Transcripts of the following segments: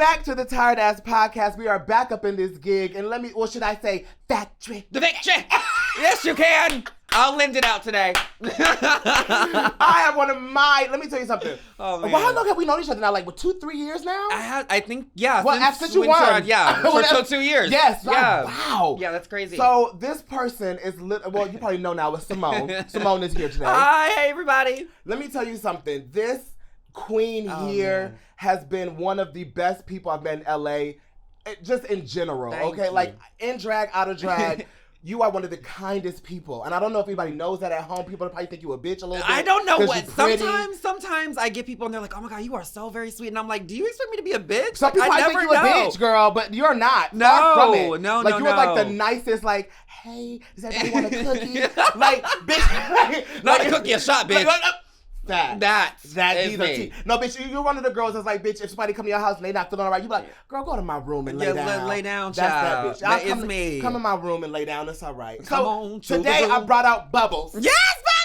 back to the Tired Ass Podcast. We are back up in this gig. And should I say factory? The victory! Yes, you can! I'll lend it out today. I have one of my, let me tell you something. Oh, man. Well, how long have we known each other now? Like, 2-3 years now? I think, yeah. Well, since you won. Yeah, for 2 years. Yes. Yeah. Wow. Yeah, that's crazy. So, this person is, well, you probably know now, it's Simone. Simone is here today. Hi, hey, everybody. Let me tell you something. This queen here has been one of the best people I've met in LA, just in general. Thank okay, you. like in drag, out of drag. You are one of the kindest people, and I don't know if anybody knows that at home. People probably think you a bitch a little bit. I don't know what. Pretty. Sometimes I get people and they're like, "Oh my god, you are so very sweet," and I'm like, "Do you expect me to be a bitch?" Some people I think you a bitch, girl, but you're not. No, Far from it. no, like, no, you're like the nicest. Like, hey, does everybody want a cookie? Like, bitch, not a cookie, a shot, bitch. That's me. No, bitch, you're one of the girls that's like, bitch, if somebody come to your house and they not feeling all right, you be like, girl, go to my room and lay down. Lay down, that's child. that bitch. That is me. Come in my room and lay down. It's all right. Come on. Today I brought out Bubbles. Yes, Bubbles!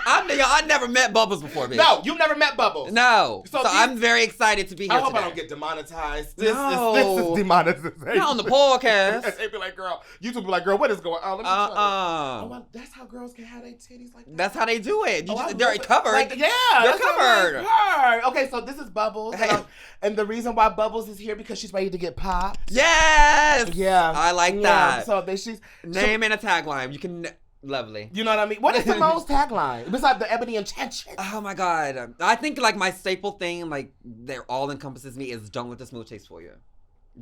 I never met Bubbles before, bitch. No, you've never met Bubbles. No. So I'm very excited to be here I hope today. I don't get demonetized. This is demonetization. Not on the podcast. They be like, girl, YouTube be like, girl, what is going on? Let me tell you. Oh, that's how girls can have their titties like that. That's how they do it. They're covered. Like, yeah. They're covered. Okay, so this is Bubbles. Hey. And the reason why Bubbles is here because she's ready to get popped. Yes. Yeah. I like that. So she's name and a tagline. You can. Lovely. You know what I mean? What is Simone's tagline? Besides the Ebony Enchantress. Oh my God. I think like my staple thing, like that all encompasses me is don't let the smooth taste for you.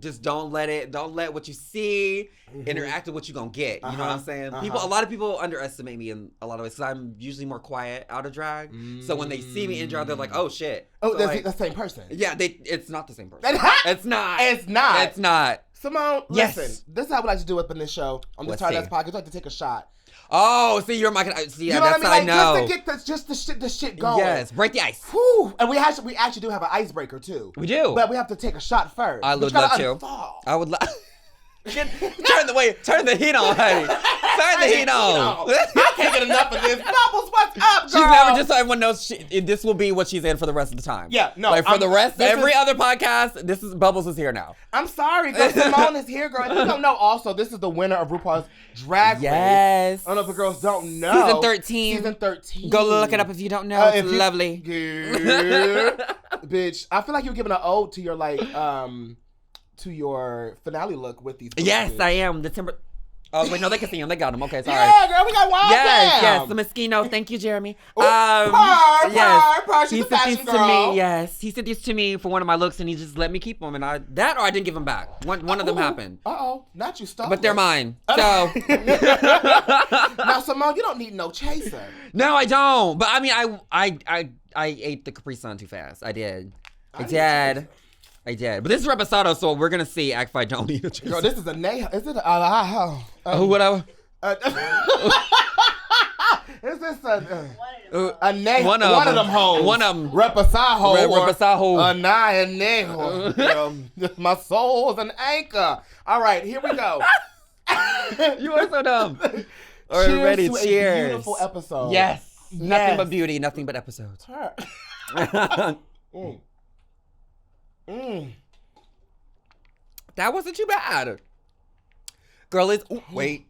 Just don't let what you see interact with what you're gonna get. You know what I'm saying? A lot of people underestimate me in a lot of ways because I'm usually more quiet out of drag. So when they see me in drag, they're like, oh shit. Oh, so that's like, the same person. Yeah, it's not the same person. It's not. It's not. It's not. Simone, yes. Listen, this is how we like to do up in this show. On the Tired Ass Podcast, we like to take a shot. Oh, see, you're my. See, yeah, you know that's what I mean? Like, I know. Just to get the shit going. Yes, break the ice. Whew. And we actually do have an icebreaker too. We do, but we have to take a shot first. I would love to. I would love. Turn the heat on, honey. Turn the heat on. I can't get enough of this. Bubbles, what's up, girl? She's never, just so everyone knows, this will be what she's in for the rest of the time. Yeah, no. Like for the rest, every other podcast, Bubbles is here now. I'm sorry, girl. Simone is here, girl. If you don't know, also, this is the winner of RuPaul's Drag Race. Yes. I don't know if the girls don't know. Season 13. Season 13. Go look it up if you don't know. It's lovely. Bitch, I feel like you're giving an ode to your, to your finale look with these pieces. Yes, I am. December. Oh, wait, no, they can see him. They got him. Okay, sorry. Yeah, girl, we got wild Yes, the Moschino. Thank you, Jeremy. Par, she's a fashion girl. To me, yes. He sent these to me for one of my looks, and he just let me keep them. And I didn't give them back. One of them happened. Not you stop. But they're mine. So. Now, Simone, you don't need no chaser. No, I don't. But I mean, I ate the Capri Sun too fast. I did. I did. But this is Reposado, so we're going to see if I don't eat a chaser. Girl, this is a nay. Is it is this a nay? One of them hoes. One of them. Reposado. A nay and neho. My soul's an anchor. All right, here we go. You are so dumb. All right, ready. To cheers. A beautiful episode. Yes. Nothing but beauty, nothing but episodes. That wasn't too bad. Girl, wait.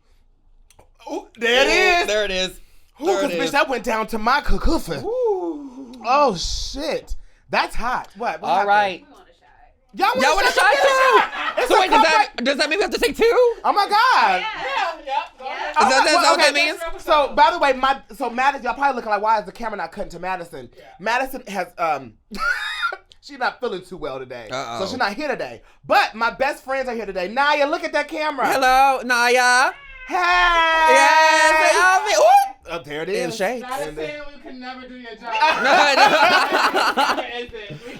Ooh, there it is. There it is. Because, bitch, that went down to my cacophony. Oh, shit. That's hot. What all happened? Right. Y'all want a shot too? So wait, does that mean we have to take two? Oh, my God. Yeah. Is that what that means? So, by the way, Madison, y'all probably looking like, why is the camera not cutting to Madison? Yeah. Madison has, she's not feeling too well today. So she's not here today. But my best friends are here today. Naya, look at that camera. Hello, Naya. Hey. Yes. Oh, there it is. Madison, we can never do your job.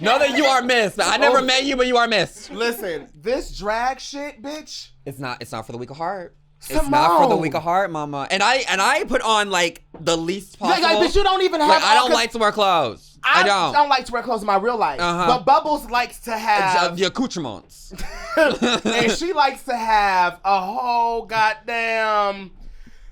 Know that you are missed. I never met you, but you are missed. Listen, this drag shit, bitch. It's not for the weak of heart. Simone. It's not for the weak of heart, mama. And I put on like the least possible. Like, bitch, you don't even have. Like, I don't like to wear clothes. I don't like to wear clothes in my real life. But Bubbles likes to have the accoutrements. And she likes to have a whole goddamn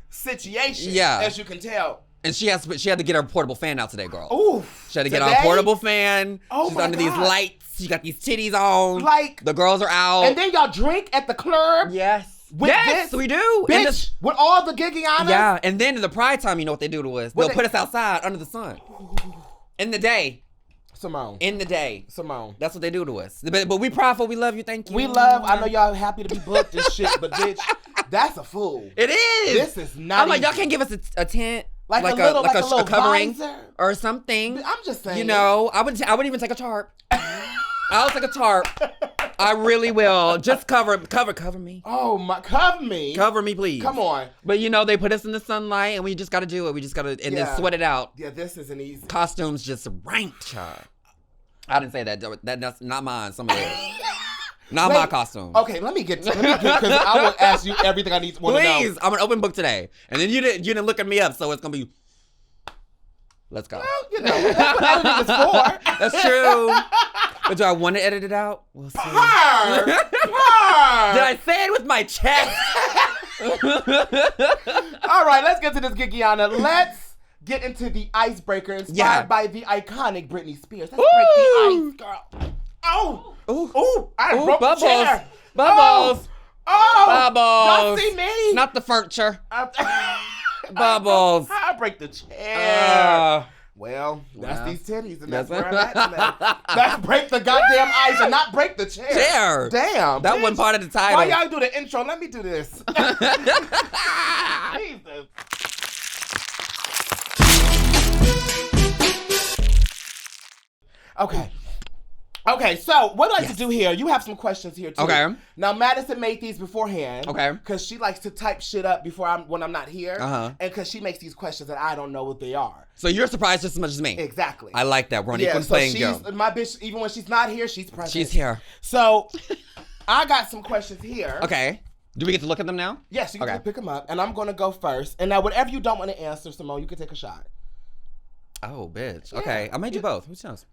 situation. Yeah, as you can tell. And she had to get her portable fan out today, girl. Ooh. She had to get her portable fan. Oh, she's my under God. these lights. She got these titties on. Like. The girls are out. And then y'all drink at the club. Yes. With yes, this, we do. Bitch, with all the Gigianas. Yeah, and then in the pride time, you know what they do to us? They'll put us outside under the sun. In the day. Simone. In the day. Simone. That's what they do to us. But we prideful, we love you, thank you. We love, I know y'all happy to be booked and shit, but bitch, that's a fool. It is. This is not I'm like, easy. y'all can't give us a tent. Like a little covering visor? or something. I'm just saying. You know, I would even take a tarp. I'll take a tarp. I really will. Just cover me. Oh my, cover me. Cover me, please. Come on. But you know, they put us in the sunlight and we just got to do it. We just got to, and then sweat it out. Yeah, this isn't easy. Costumes just ranked, child. I didn't say that. That's not mine. Somebody else. Not my costume. Okay, let me get because I will ask you everything I need to know. Please, I'm an open book today. And then you didn't look at me up, so it's going to be, let's go. Well, you know, that's what editing is for. That's true. But do I want to edit it out? We'll see. Did I say it with my chest? All right, let's get to this Gigiana. Let's get into the icebreaker inspired by the iconic Britney Spears. Let's break the ice, girl. Oh, ooh, I broke bubbles. the chair. Bubbles. Oh, bubbles. Y'all see me? Not the furniture. Bubbles. I break the chair. Well, that's Wow. these titties, and that's where I'm at today. Let's break the goddamn ice and not break the chair. Damn. That bitch. wasn't part of the title. Why y'all do the intro? Let me do this. Jesus. Okay, so what I'd like to do here, you have some questions here too. Okay. Now, Madison made these beforehand. Okay. Because she likes to type shit up when I'm not here. Uh-huh. And because she makes these questions that I don't know what they are. So you're surprised just as much as me. Exactly. I like that. We're on equal so playing she's, field. my bitch, even when she's not here, she's present. She's here. So, I got some questions here. Okay. Do we get to look at them now? Yes, you can pick them up. And I'm going to go first. And now, whatever you don't want to answer, Simone, you can take a shot. Oh, bitch. Yeah. Okay. I made you both. Who knows?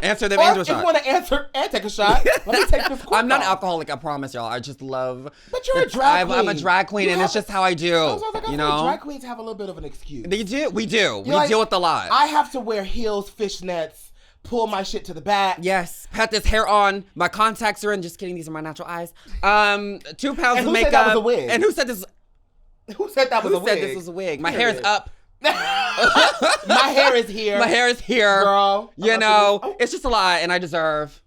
Answer them Or and do a if you shot. want to answer and take a shot, let me take this quick I'm not off. alcoholic, I promise y'all. I just love. But you're a drag queen. I'm a drag queen, and it's just how I do. I feel you like know? drag queens have a little bit of an excuse. They do. We do. We like, deal with a lot. I have to wear heels, fishnets, pull my shit to the back. Yes. Pat this hair on. My contacts are in. Just kidding. These are my natural eyes. 2 pounds And of who makeup. said that was a wig? And who said this? Who said that was a Who wig? said this was a wig? My hair is up. My hair is here. My hair is here. Girl. You know, it's just a lot, and I deserve.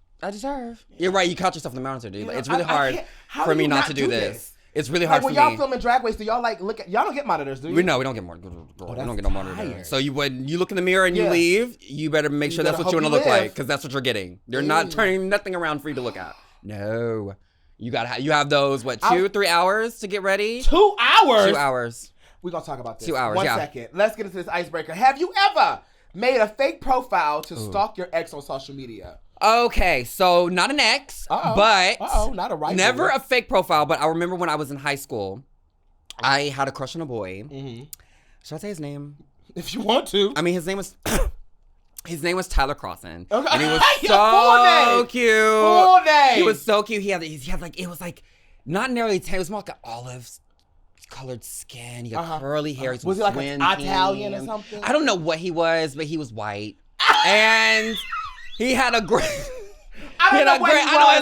You're right. You caught yourself in the mountain, dude. It's really hard for me not to do this. It's really hard like for when me. y'all filming Drag Race, do y'all like look at? Y'all don't get monitors, do you? We don't get monitors. We don't get no monitors. tired. So when you look in the mirror and you leave, you better make sure that's what you want to look like, because that's what you're getting. They're not turning nothing around for you to look at. No, you have those 2-3 hours to get ready. 2 hours. 2 hours. We're gonna talk about this. 2 hours. One second. Let's get into this icebreaker. Have you ever made a fake profile to stalk your ex on social media? Okay, so not an ex, but not a right. never a fake profile. But I remember when I was in high school, I had a crush on a boy. Mm-hmm. Should I say his name? If you want to. I mean, his name was Tyler Crossan, Okay. and he was Full so name. cute. Full name. He was so cute. He had like, it was like not nearly tan. It was more like an olive colored skin. He had curly hair. Was he like an Italian or something? I don't know what he was, but he was white, and he had a great. I don't know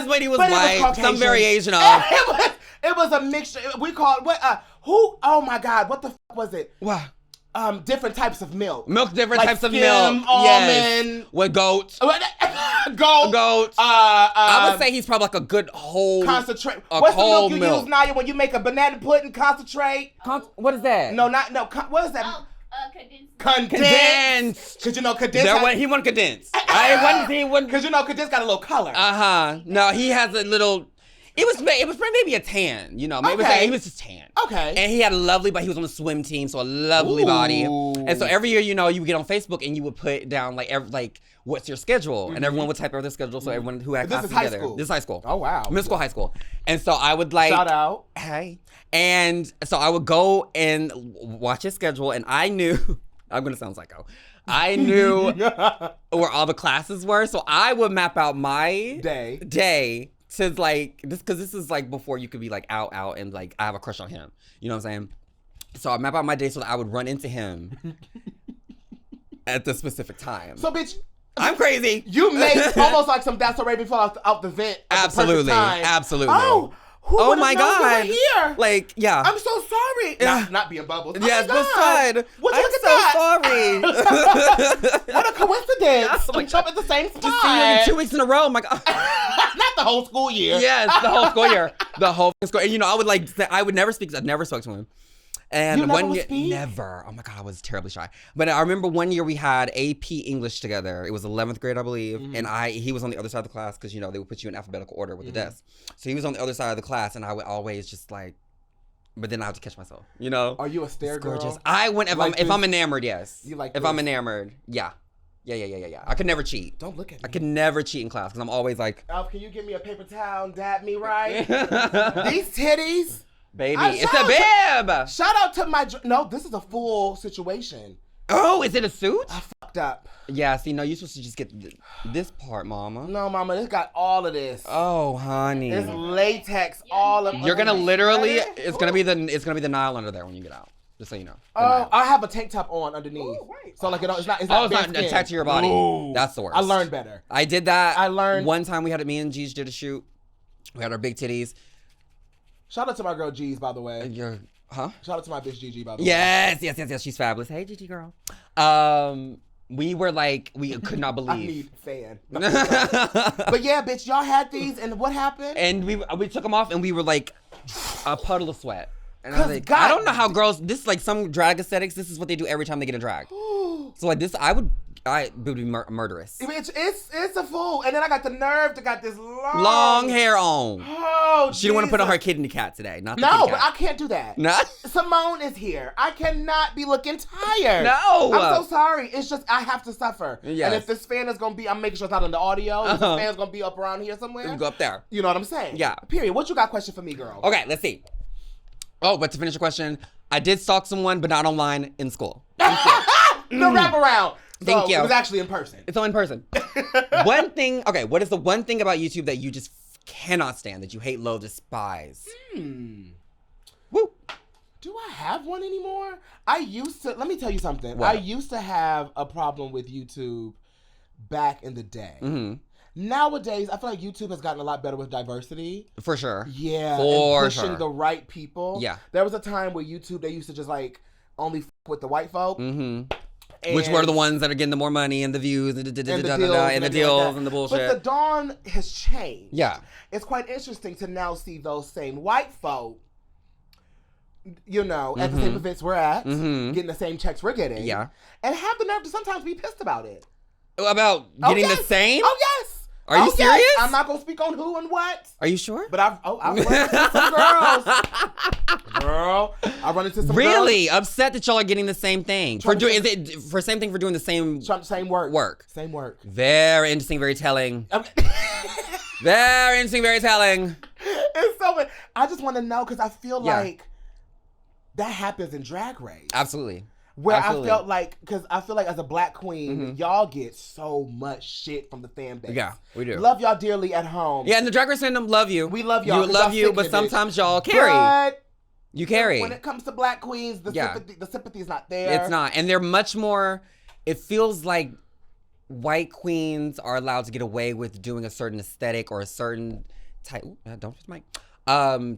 when he was white. Some variation of. It was a mixture. We call it who? Oh my God! What the fuck was it? What? Different types of milk. Different types of skim, milk. Almond. Yes. With goat. Goat. I would say he's probably like a good whole concentrate. What's the milk you use, Naya, when you make a banana pudding concentrate? What is that? No. What is that? Condensed. Because condensed. He wanted condensed. Because condensed got a little color. No, he has a little. It was maybe a tan, you know. Maybe he was just tan. Okay. And he had a lovely body. He was on the swim team, so a lovely body. And so every year, you would get on Facebook and you would put down what's your schedule, and everyone would type out their schedule. So everyone who had classes together. School. This is high school. Oh wow. Middle school, high school. And so I would shout out. Hey. And so I would go and watch his schedule, and I knew. I'm gonna sound psycho. I knew where all the classes were, so I would map out my day to this, because this is before you could be out and I have a crush on him. You know what I'm saying? So I map out my day so that I would run into him at the specific time. So, bitch. I'm crazy. You made almost like some That's So Raven fall out the vent. Absolutely. Oh, oh my God. Here? Like, yeah. I'm so sorry. Not being bubbles. Yes, but fine. I'm so sorry. What a coincidence. We jump at the same spot. Just see you in 2 weeks in a row. I'm like, not the whole school year. Yes, the whole school year. The whole school. And, I would I would never speak. I'd never spoke to him. And you one year, speak? never. Oh my God, I was terribly shy. But I remember one year we had AP English together. It was 11th grade, I believe. And he was on the other side of the class because, they would put you in alphabetical order with the desk. So he was on the other side of the class, and I would always just like, but then I have to catch myself, Are you a stare girl? Gorgeous. I went if I'm enamored, yes. You like if I'm enamored, yeah. I could never cheat. Don't look at me. I could never cheat in class because I'm always like, can you give me a paper towel and dab me right? These titties. Baby, it's a bib. Shout out to no, this is a full situation. Oh, is it a suit? I fucked up. Yeah, see, no, you're supposed to just get this part, mama. No, mama, it's got all of this. Oh, honey. It's latex, all of. You're gonna literally, it's gonna be the Nile under there when you get out. Just so you know. Oh, I have a tank top on underneath. Ooh, right. So like it's not attached to your body. Ooh. That's the worst. I learned better. I did that. I learned. One time me and Gigi did a shoot. We had our big titties. Shout out to my girl G's, by the way. Huh? Shout out to my bitch Gigi, by the way. Yes. She's fabulous. Hey, Gigi girl. We were like, we could not believe. I need fan. But yeah, bitch, y'all had these, and what happened? And we took them off, and we were like a puddle of sweat. And I was like, I don't know how girls. This is like some drag aesthetics. This is what they do every time they get a drag. So like this, I would be murderous. It's a fool. And then I got the nerve to got this long hair on. Oh, she didn't want to put on her kidney cat today. Not the no, kitty cat. But I can't do that. No. Simone is here. I cannot be looking tired. No. I'm so sorry. It's just I have to suffer. Yes. And if this fan is gonna be, I'm making sure it's not on the audio. If this fan's gonna be up around here somewhere. You go up there. You know what I'm saying? Yeah. Period. What you got question for me, girl? Okay, let's see. Oh, but to finish the question, I did stalk someone, but not online, in school. The wraparound. Thank you. It was actually in person. It's all in person. One thing, okay, what is the one thing about YouTube that you just cannot stand, that you hate, loathe, despise? Woo. Do I have one anymore? Let me tell you something. What? I used to have a problem with YouTube back in the day. Nowadays, I feel like YouTube has gotten a lot better with diversity. For sure. Yeah. For and pushing sure. the right people. Yeah. There was a time where YouTube, they used to just like only with the white folk. Which were the ones that are getting the more money and the views and the deals and the bullshit. But the dawn has changed. Yeah. It's quite interesting to now see those same white folk, at the same events we're at, getting the same checks we're getting. Yeah. And have the nerve to sometimes be pissed about it. About getting the same? Oh, yes. Are you serious? Yes. I'm not going to speak on who and what. Are you sure? But I've run into some girls. Girl, I run into some girls. Really? Upset that y'all are getting the same thing. Is it for same thing for doing the same work? Same work. Very interesting, very telling. Very interesting, very telling. It's so I just want to know because I feel like that happens in Drag Race. Absolutely. Where I felt like, because I feel like as a black queen, y'all get so much shit from the fan base. Yeah, we do. Love y'all dearly at home. Yeah, and the Drag Race fandom love you. We love y'all. You love you, but sometimes y'all carry. But you carry. when it comes to black queens, the sympathy is not there. It's not. And they're much more, it feels like white queens are allowed to get away with doing a certain aesthetic or a certain type. Don't touch the mic.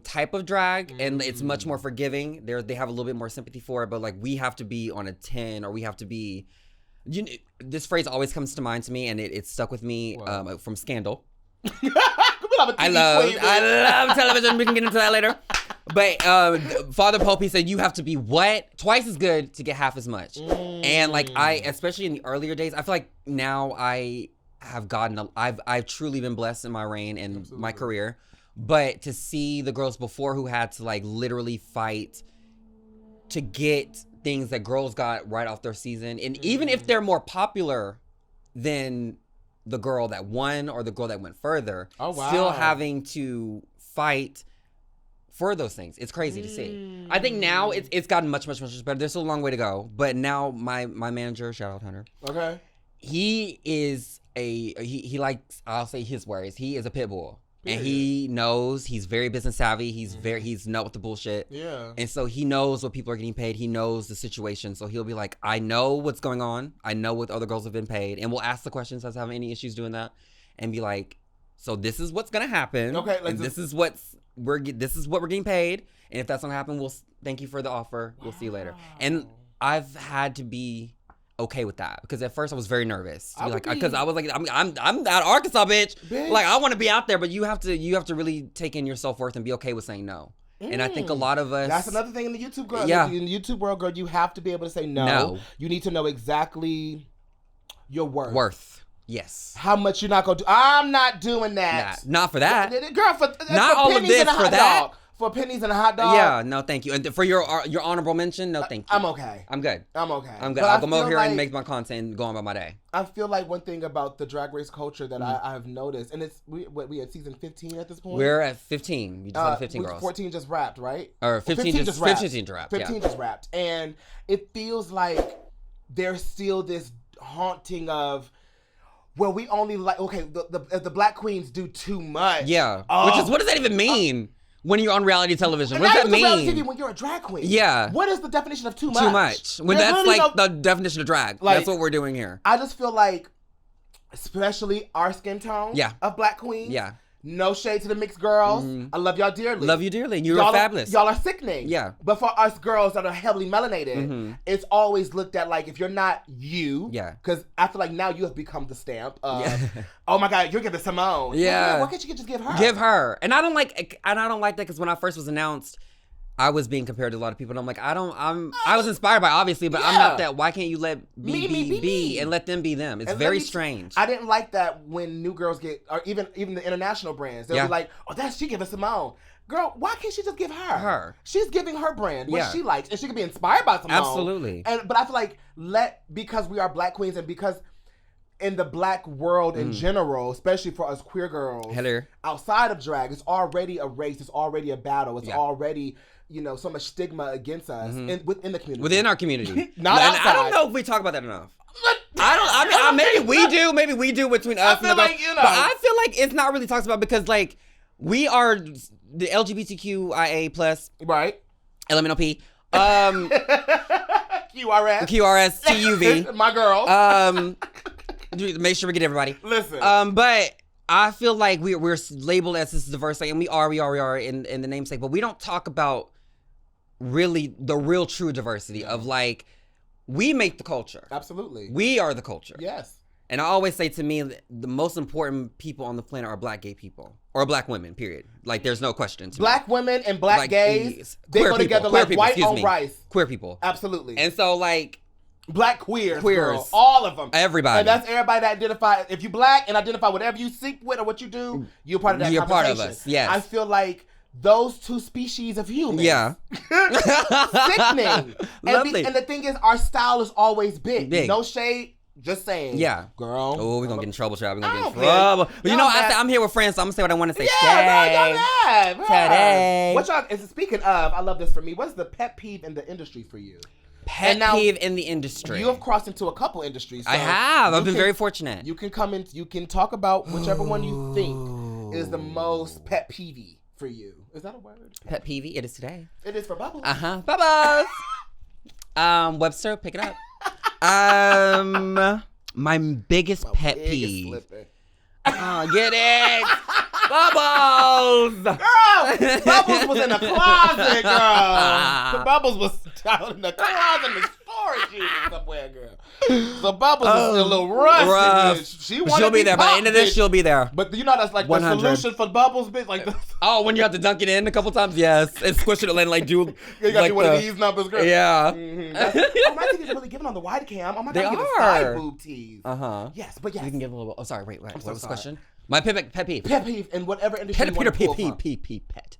Type of drag, and it's much more forgiving. They have a little bit more sympathy for it, but like we have to be on a 10, or we have to be. This phrase always comes to mind to me, and it stuck with me from Scandal. I love television. We can get into that later. But Father Pope, he said you have to be twice as good to get half as much. And like especially in the earlier days, I feel like now I have I've truly been blessed in my reign and my career. But to see the girls before who had to like literally fight to get things that girls got right off their season, and even if they're more popular than the girl that won or the girl that went further, still having to fight for those things. It's crazy to see. I think now it's gotten much better. There's still a long way to go. But now my manager, shout out Hunter. Okay. He is he likes, I'll say his words, he is a pit bull. And he knows, he's very business savvy. He's not with the bullshit. Yeah. And so he knows what people are getting paid. He knows the situation. So he'll be like, I know what's going on. I know what other girls have been paid. And we'll ask the questions, does have any issues doing that? And be like, so this is what's going to happen. Okay. And this is what we're getting paid. And if that's going to happen, we'll thank you for the offer. We'll see you later. And I've had to be okay with that, because at first I was very nervous because I was like, I'm that Arkansas bitch. Like, I want to be out there, but you have to really take in your self-worth and be okay with saying no. And I think a lot of us, that's another thing in the YouTube girl. Yeah. In the YouTube world, girl, you have to be able to say no. You need to know exactly your worth. Yes. How much you're not gonna do. I'm not doing that. Not for that. Girl, not all of this for that. Dog. For pennies and a hot dog? Yeah, no, thank you. And for your honorable mention, no, thank you. I'm okay. I'm good. I'm okay. I'm good. I'll come over here and make my content and go on about my day. I feel like one thing about the Drag Race culture that I've noticed, and it's we at season 15 at this point. We're at 15. We just had 15 girls. 14 just wrapped, right? Or 15 just wrapped. 15 just wrapped, and it feels like there's still this haunting of, well, we only like, okay, the black queens do too much. Yeah. What does that even mean? When you're on reality television, what does that mean? TV when you're a drag queen. Yeah. What is the definition of too much? Too much. When that's like the definition of drag. Like, that's what we're doing here. I just feel like, especially our skin tone of black queens. Yeah. No shade to the mixed girls. I love y'all dearly. Love you dearly. Y'all fabulous. Y'all are sickening. Yeah. But for us girls that are heavily melanated, it's always looked at like, if you're not you, because I feel like now you have become the stamp of, oh my God, you're giving Simone. Yeah. Why can't you just give her? Give her. And I don't like that, because when I first was announced, I was being compared to a lot of people, and I'm like, I was inspired by, obviously, but I'm not that. Why can't you let me be and let them be them? It's very strange. I didn't like that when new girls get, or even the international brands, they'll be like, oh, she giving Simone. Girl, why can't she just give her? She's giving her brand what she likes, and she can be inspired by Simone. Absolutely. But I feel like because we are black queens, and because in the black world in general, especially for us queer girls, outside of drag, it's already a race, it's already a battle, it's already, so much stigma against us within the community. Within our community. Not outside. I don't know if we talk about that enough. Maybe we do between us and the girls. But I feel like it's not really talked about, because like, we are the LGBTQIA plus. Right. LMNOP. QRS. TUV. My girl. Make sure we get everybody. Listen. But I feel like we're labeled as this diverse, and we are in the namesake, but we don't talk about really the real true diversity of, like, we make the culture. Absolutely. We are the culture. Yes. And I always say, to me, the most important people on the planet are black gay people. Or black women, period. Like, there's no question. Black women and black gays, they go together like white on rice. Queer people. Absolutely. And so, like, black queers, girl, all of them. Everybody. And that's everybody that identify. If you black and identify whatever you seek with or what you do, you're part of that conversation. You're part of us, yes. I feel like those two species of humans. Yeah. Sickening. Lovely. And the thing is, our style is always big. No shade. Just saying. Yeah. Girl. Oh, we're going to get in trouble, child. We're going to get in trouble. But I'm here with friends, so I'm going to say what I want to say. Yeah, today. What y'all, speaking of, I love this for me. What's the pet peeve in the industry for you? Pet peeve in the industry. You have crossed into a couple industries. So I have. I've been very fortunate. You can come in. You can talk about whichever one you think is the most pet peevey for you. Is that a word? Pet peevey. It is today. It is for Bubbles. Bubbles. Webster, pick it up. My biggest pet peeve. Get it. Bubbles! Girl! Bubbles was in the closet, girl. Bubbles was down in the closet in the storage unit somewhere, girl. So Bubbles is a little rusty. She'll be there. By the end of this, she'll be there. But you know that's like 100. The solution for Bubbles, bitch? Like oh, when you have to dunk it in a couple times? Yes. And squish it and like do... You gotta do one of these numbers, girl. Yeah. Oh, my thing is really giving on the wide cam. Oh my God, you side boob tease. Yes, but yes. You can give a little... Oh, sorry. Wait. What was the question? My pet peeve. Pet peeve in whatever industry you want to pull from. Pet.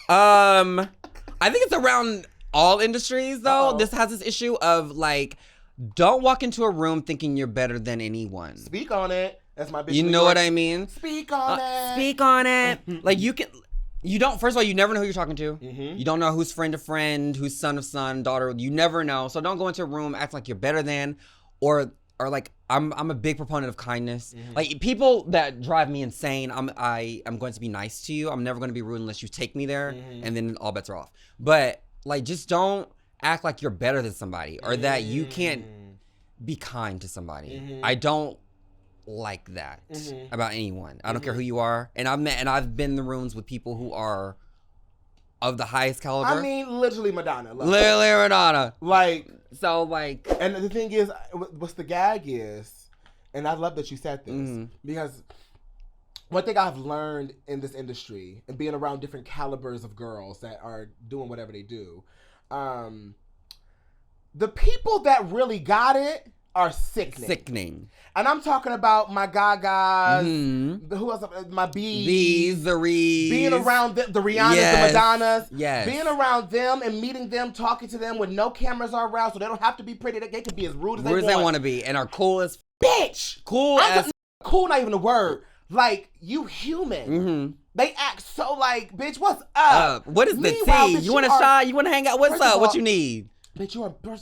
I think it's around all industries, though. This has this issue of, like, don't walk into a room thinking you're better than anyone. Speak on it. That's my bitch. You know what I mean? Speak on it. Speak on it. Like, you don't, first of all, you never know who you're talking to. You don't know who's friend of friend, who's son of son, daughter. You never know. So don't go into a room acting like you're better than, or are like, I'm a big proponent of kindness. Like people that drive me insane, I'm going to be nice to you. I'm never going to be rude unless you take me there, and then all bets are off. But like, just don't act like you're better than somebody or that you can't be kind to somebody. I don't like that about anyone. I don't care who you are. And I've been in the rooms with people who are of the highest caliber. I mean, literally Madonna. Literally Madonna. Like, so like. And the thing is, what's the gag is, and I love that you said this, because one thing I've learned in this industry and being around different calibers of girls that are doing whatever they do, the people that really got it are sickening. And I'm talking about my Gagas, who else? My Bees, the Rees. Being around the Rihannas, the Madonnas. Yes. Being around them and meeting them, talking to them when no cameras are around, so they don't have to be pretty. They can be as rude as they want to be, and are cool as bitch. Cool as cool, not even a word. Like, you human. They act so like, bitch, what's up? What is the tea? You want to shine? You want to hang out? What's up? What you need? Bitch,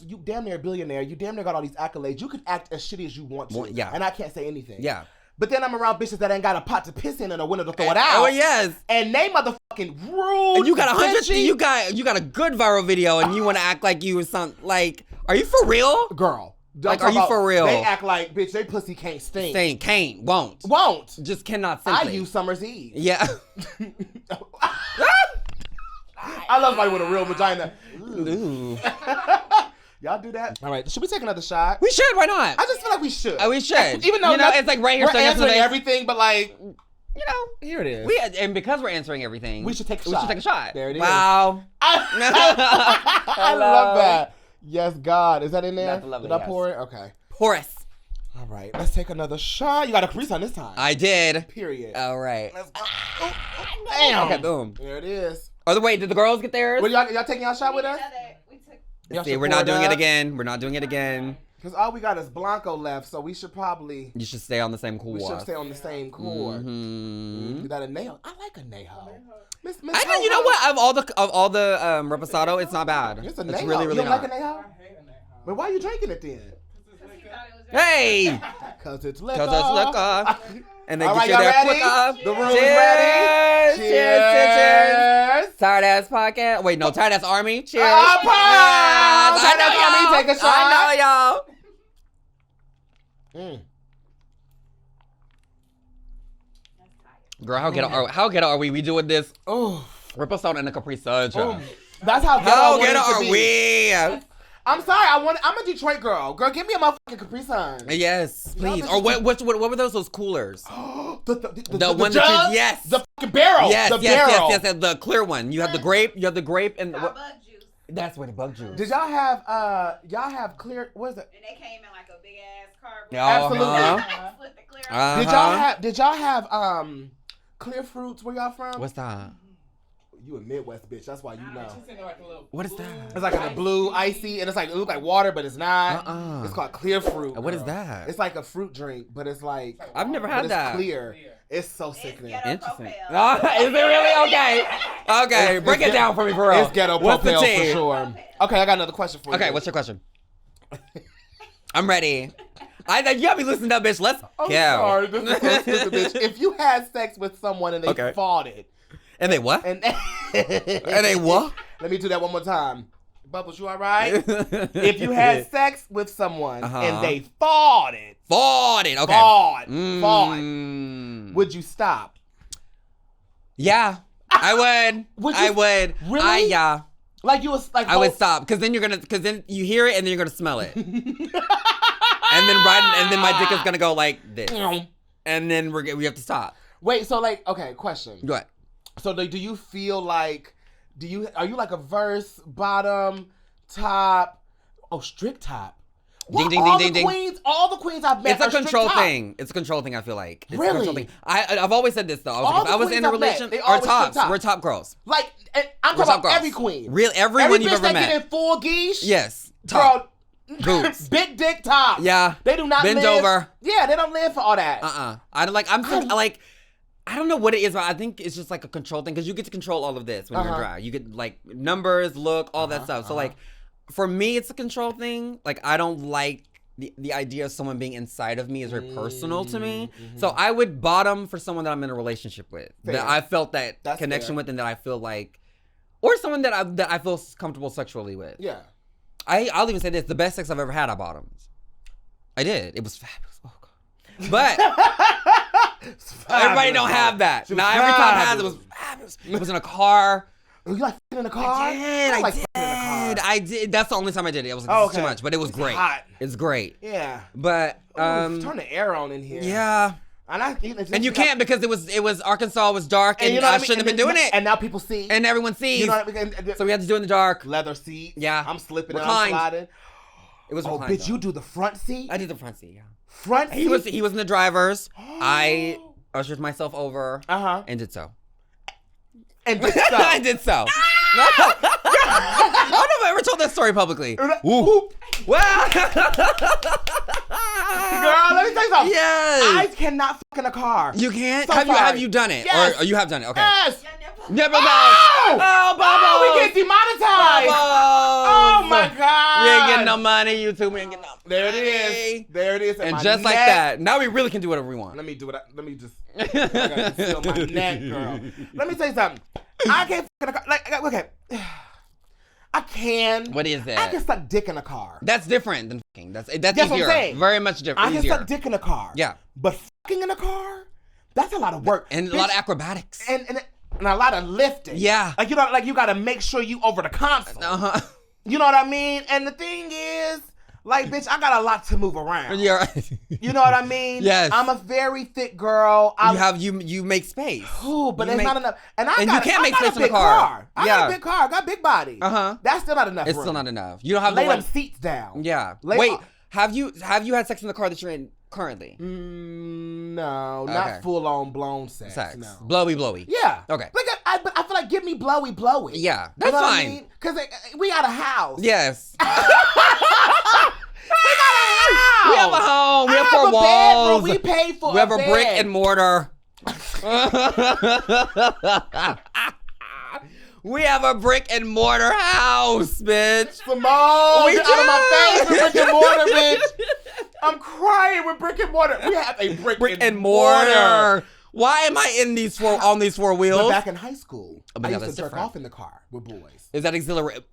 you damn near a billionaire. You damn near got all these accolades. You could act as shitty as you want to. Yeah. And I can't say anything. Yeah. But then I'm around bitches that ain't got a pot to piss in and a window to throw it out. Oh yes. And they motherfucking rude. And you got 100. You got a good viral video, and you want to act like you was some like. Are you for real, girl? Like, are you for real? They act like, bitch, they pussy can't stink. Can't, won't. Just cannot. Simply. I use Summer's Eve. Yeah. I love somebody with a real vagina. Ooh. Y'all do that? All right. Should we take another shot? We should. Why not? I just feel like we should. We should. Even though it's like right here. We're answering everything, but like, here it is. And because we're answering everything, we should take a shot. There it is. Wow. I love that. Yes, God. Is that in there? Did I pour it? Okay. Pour us. All right. Let's take another shot. You got a Capri Sun this time. I did. Period. All right. Let's go. Damn. Okay, boom. There it is. Oh, wait. Did the girls get theirs? Well, y'all taking y'all shot with us? See, we're not doing it again. We're not doing it again. Because all we got is Blanco left, so we should probably... You should stay on the same core. We should stay on the same core. You got a nail. I like a nail. Miss I know. You know what? Of all the reposado, it's not bad. It's a nail. It's really, really you don't like a nail? But why are you drinking it then? Hey! Because it's liquor. And then all get right, you there ready? quicker. The room's ready. Cheers. Tired ass podcast. Wait, no, tired ass army. Cheers. Tired ass army. Take a shot. I know, y'all. Girl, how ghetto are we? We doing this? Oh, Reposado and a Capri Sun. That's how ghetto are we? I'm sorry. I'm a Detroit girl. Girl, give me a motherfucking Capri Sun. Yes, please. Or what were those coolers? the one jug? that you, yes. The fucking barrel. Yes, the barrel. Yes. The clear one. You have the grape. And bug juice. That's what the bug juice. Did y'all have clear? What is it? And they came in like a big ass cardboard. Absolutely. Did y'all have clear fruits? Where y'all from? What's that? You a Midwest bitch. That's why you know. What is that? It's like a blue icy, and it looks like water, but it's not. It's called clear fruit. What is that? It's like a fruit drink, but it's like I've never had that. It's clear. It's so sickening. Interesting. Is it really? Okay. Okay. Break it down for me, for real. It's ghetto propel for sure. Okay, I got another question for you. Okay, what's your question? I'm ready. You got me listening up, bitch. Let's go. Sorry, this is so stupid, bitch. If you had sex with someone and they fought it. And they what? And they what? Let me do that one more time. Bubbles, you all right? If you had sex with someone and they fought it. Okay. Fought. Would you stop? Yeah, I would. I would. Really? Yeah. Like you was like. I would stop because then you hear it and then you're gonna smell it. and then my dick is gonna go like this. And then we have to stop. Wait, so okay, question. Go ahead. So do you feel like, are you like a verse, bottom, top, strict top? Ding, ding, ding, ding, ding. All the queens I've met are control thing. It's a control thing, I feel like. It's really? A control thing. I've always said this, though. If I was in a relationship, our tops. We're top girls. Like, I'm talking about every queen. Everyone you've ever met. Every bitch that get in full geesh. Yes. Top. Girl, boots. Big dick top. Yeah. They do not bend live. over. Yeah, they don't live for all that. I don't know what it is, but I think it's just like a control thing because you get to control all of this when you're in drag. You get like numbers, look, all that stuff. So like, for me, it's a control thing. Like, I don't like the idea of someone being inside of me is very personal to me. So I would bottom for someone that I'm in a relationship with, that I felt that's connection with, and that I feel like, or someone that I feel comfortable sexually with. Yeah. I'll even say this: the best sex I've ever had, I bottomed. I did. It was fabulous. Oh God. But everybody don't have that. Now every time I had it was fabulous. It was in a car. You like f***ing in a car? I did. That's the only time I did it. It was too much, but it was great. Hot. It's great. Yeah. But turn the air on in here. Yeah. And you can't because it was Arkansas was dark and I shouldn't have been doing it. And now people see. And everyone sees. You know what I mean? So we had to do it in the dark. Leather seats. Yeah. I'm slipping and I'm sliding. It was reclined. Did you do the front seat? I did the front seat, yeah. Front seat? He was in the driver's. I ushered myself over and did so. And did so. I did so. I don't know if I ever told that story publicly. Ooh. Wow. Girl, let me tell you something. Yes. I cannot fuck in a car. You can't? So have you done it? Yes. Or you have done it? Okay. Yes. Never done. Oh, Bubbles. we get demonetized. Bubbles. Oh my God. We ain't getting no money. YouTube, we ain't getting no money. There it is. There it is. And just like that, now we really can do whatever we want. Let me do it. Let me just. I gotta conceal my neck, girl. Let me tell you something. I can't fuck in a car. Like, okay. I can. What is that? I can suck dick in a car. That's different than fucking. That's what easier. I'm saying. Very much different. I can suck dick in a car. Yeah. But fucking in a car, that's a lot of work. And a lot of acrobatics. And a lot of lifting. Yeah. Like, you know, like you gotta make sure you over the console. You know what I mean? And the thing is, like, bitch, I got a lot to move around. Yeah. You know what I mean? Yes. I'm a very thick girl. You make space. Ooh, but it's not enough. And you can't make space in a car. I got a big car. I got a big body. That's still not enough. It's still not enough. You don't have lay them seats down. Yeah. Wait, have you had sex in the car that you're in currently? No, not full on blown sex. No. Blowy. Yeah. Okay. But I feel like give me blowy. Yeah, that's fine. Because we got a house. Yes. We got a house. We have a home. We have 4 walls. Bedroom. We paid for. We have a brick and mortar. We have a brick and mortar house, bitch. Simone, get out of my face with brick and mortar, bitch. I'm crying with brick and mortar. We have a brick and mortar. Why am I in on these 4 wheels? But back in high school, I used to jerk off in the car with boys. Is that exhilarating?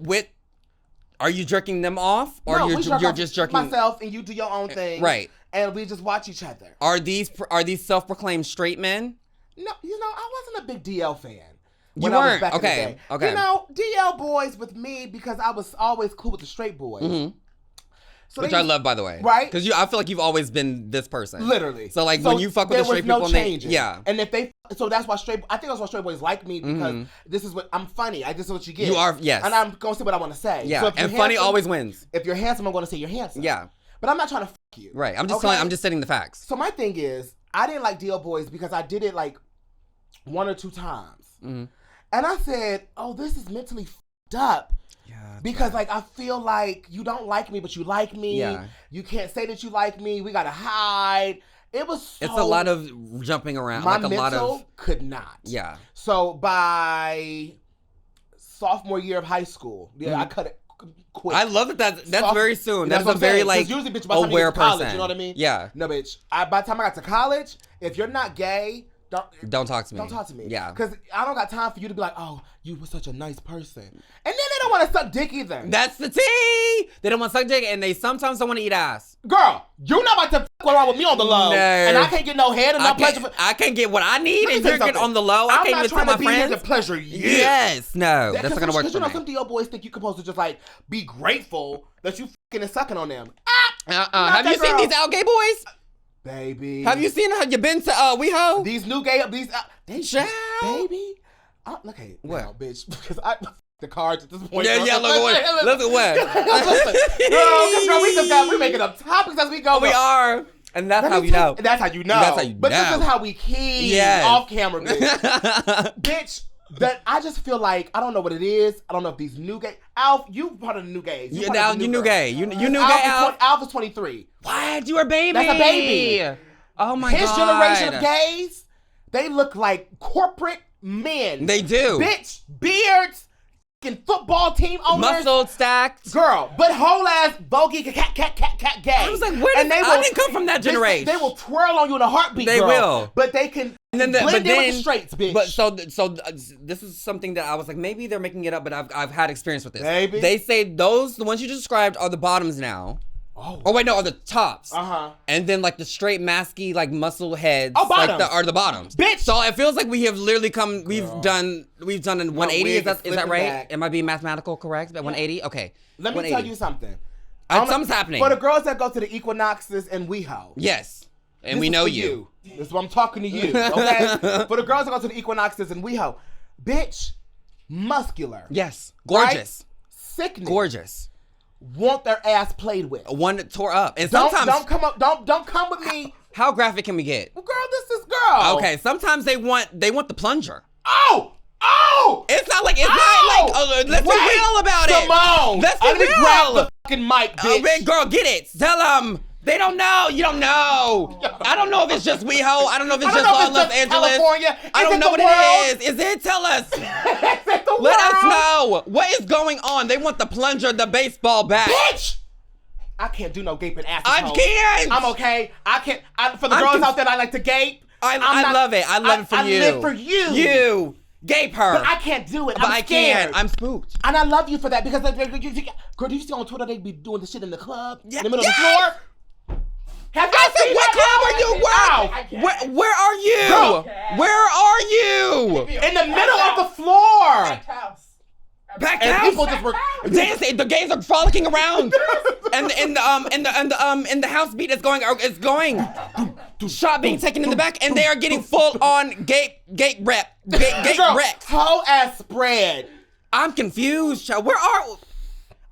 Are you jerking them off, or you're just jerking myself, and you do your own thing, right? And we just watch each other. Are these self-proclaimed straight men? No, I wasn't a big DL fan. You weren't? Okay. You know, DL boys with me because I was always cool with the straight boys. So which I love, by the way. Right? Because I feel like you've always been this person. Literally. So, like, when you fuck with the straight people, yeah. And if so that's why I think that's why straight boys like me, because this is what, I'm funny. This is what you get. You are, yes. And I'm going to say what I want to say. Yeah, so and funny always wins. If you're handsome, I'm going to say you're handsome. Yeah. But I'm not trying to fuck you. Right. I'm just stating the facts. So my thing is, I didn't like DL boys because I did it like 1 or 2 times. And I said, oh, this is mentally fucked up. Yeah, because like I feel like you don't like me, but you like me. Yeah. You can't say that you like me. We gotta hide. It was. It's a lot of jumping around. My like a lot of could not. Yeah. So by sophomore year of high school, I cut it quick. I love that's very soon. That's a very like usually, bitch, by the time aware you get to college, person. You know what I mean? Yeah. No, bitch. By the time I got to college, if you're not gay. Don't talk to me. Don't talk to me. Yeah. Because I don't got time for you to be like, oh, you were such a nice person. And then they don't want to suck dick either. That's the tea. They don't want to suck dick, and they sometimes don't want to eat ass. Girl, you're not about to fuck around with me on the low. No. And I can't get no head and no pleasure. I can't get what I need, and you're getting on the low. I can't even tell my friends. I'm not trying to be here to pleasure you. Yes. No. That's not going to work for me. Because some DL boys think you're supposed to just like be grateful that you fucking and sucking on them. Have you seen these out gay boys? Baby. Have you seen how you been to WeHo? These new gay, they baby. Okay, well, bitch, because the cards at this point. Yeah, look at what. Girl, we making up topics as we go. We are. And that's how you know. That's how you know. But this is how we key off camera, bitch. Bitch. That I just feel like, I don't know what it is. I don't know if these new gays. Alf, you part of the new gays. You new gay. You new gay, Alf? Alf is 23. What? You a baby. That's a baby. Oh my God. His generation of gays, they look like corporate men. They do. Bitch, beards, football team owners. Muscle stacked. Girl, but whole ass bogey cat gay. I was like, I didn't come from that generation. They will twirl on you in a heartbeat, They girl. will. But they can blend in with the straights, bitch. But this is something that I was like, maybe they're making it up, but I've had experience with this. Maybe. They say the ones you just described are the bottoms now. Oh wait, no, are the tops. And then like the straight masky like muscle heads are the bottoms. Bitch. So it feels like we have literally done a 180. Is that right? Back. Am I being mathematical correct? At 180? Okay. Let me tell you something. Something's happening. For the girls that go to the Equinoxes and WeHo. Yes. And we know you. This is what I'm talking to you. Okay. For the girls that go to the Equinoxes and WeHo, bitch, muscular. Yes. Gorgeous. Right? Sickening. Gorgeous. Want their ass played with. One that tore up. And don't sometimes don't come with me. How graphic can we get? Well, girl, this is girl. Okay, sometimes they want the plunger. Oh! It's not like let's be real about it. Simone, let's be real. Grab the fucking mic, bitch. Oh, big girl, get it. Tell them. They don't know. You don't know. I don't know if it's just WeHo. I don't know if it's just Los Angeles. California. I don't know what it is. Is it? Tell us. Let us know. What is going on? They want the plunger, the baseball bat. Bitch! I can't do no gaping ass. I can't. I'm okay. I can't. For the girls out there that like to gape. I love it. I love it for you. I live for you. You. Gape her. But I can't do it. But I'm scared. I can't. I'm spooked. And I love you for that because, girl, do you see on Twitter they be doing the shit in the club? In the middle of the floor? Have y'all seen what club are you? Where are you? Girl. Where are you? In the middle of the floor. Packed and house. People just were dancing. The gays are frolicking around, and the house beat is going. Shot being taken in the back, and they are getting full on gate rep. Whole ass spread. I'm confused, child. Where are?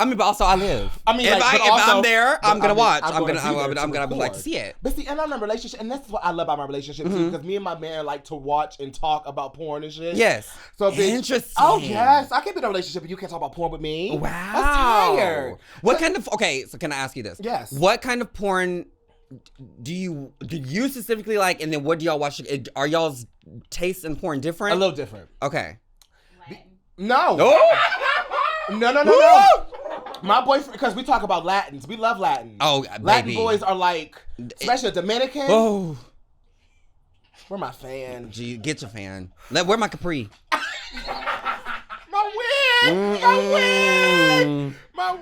I mean, but also I live. I mean, if I'm there, I'm gonna watch. I'm gonna like to see it. But see, and I'm in a relationship, and that's what I love about my relationship too, because me and my man like to watch and talk about porn and shit. Yes. So bitch, interesting. Oh yes, I can't be in a relationship and you can't talk about porn with me. Wow. I'm tired. What kind of? Okay, so can I ask you this? Yes. What kind of porn do you specifically like, and then what do y'all watch? Are y'all's tastes in porn different? A little different. Okay. No. No. My boyfriend, because we talk about Latins. We love Latins. Oh, Latin baby. boys are like, especially Dominican. Oh. We're my fan. Gee, get your fan. Where my Capri? My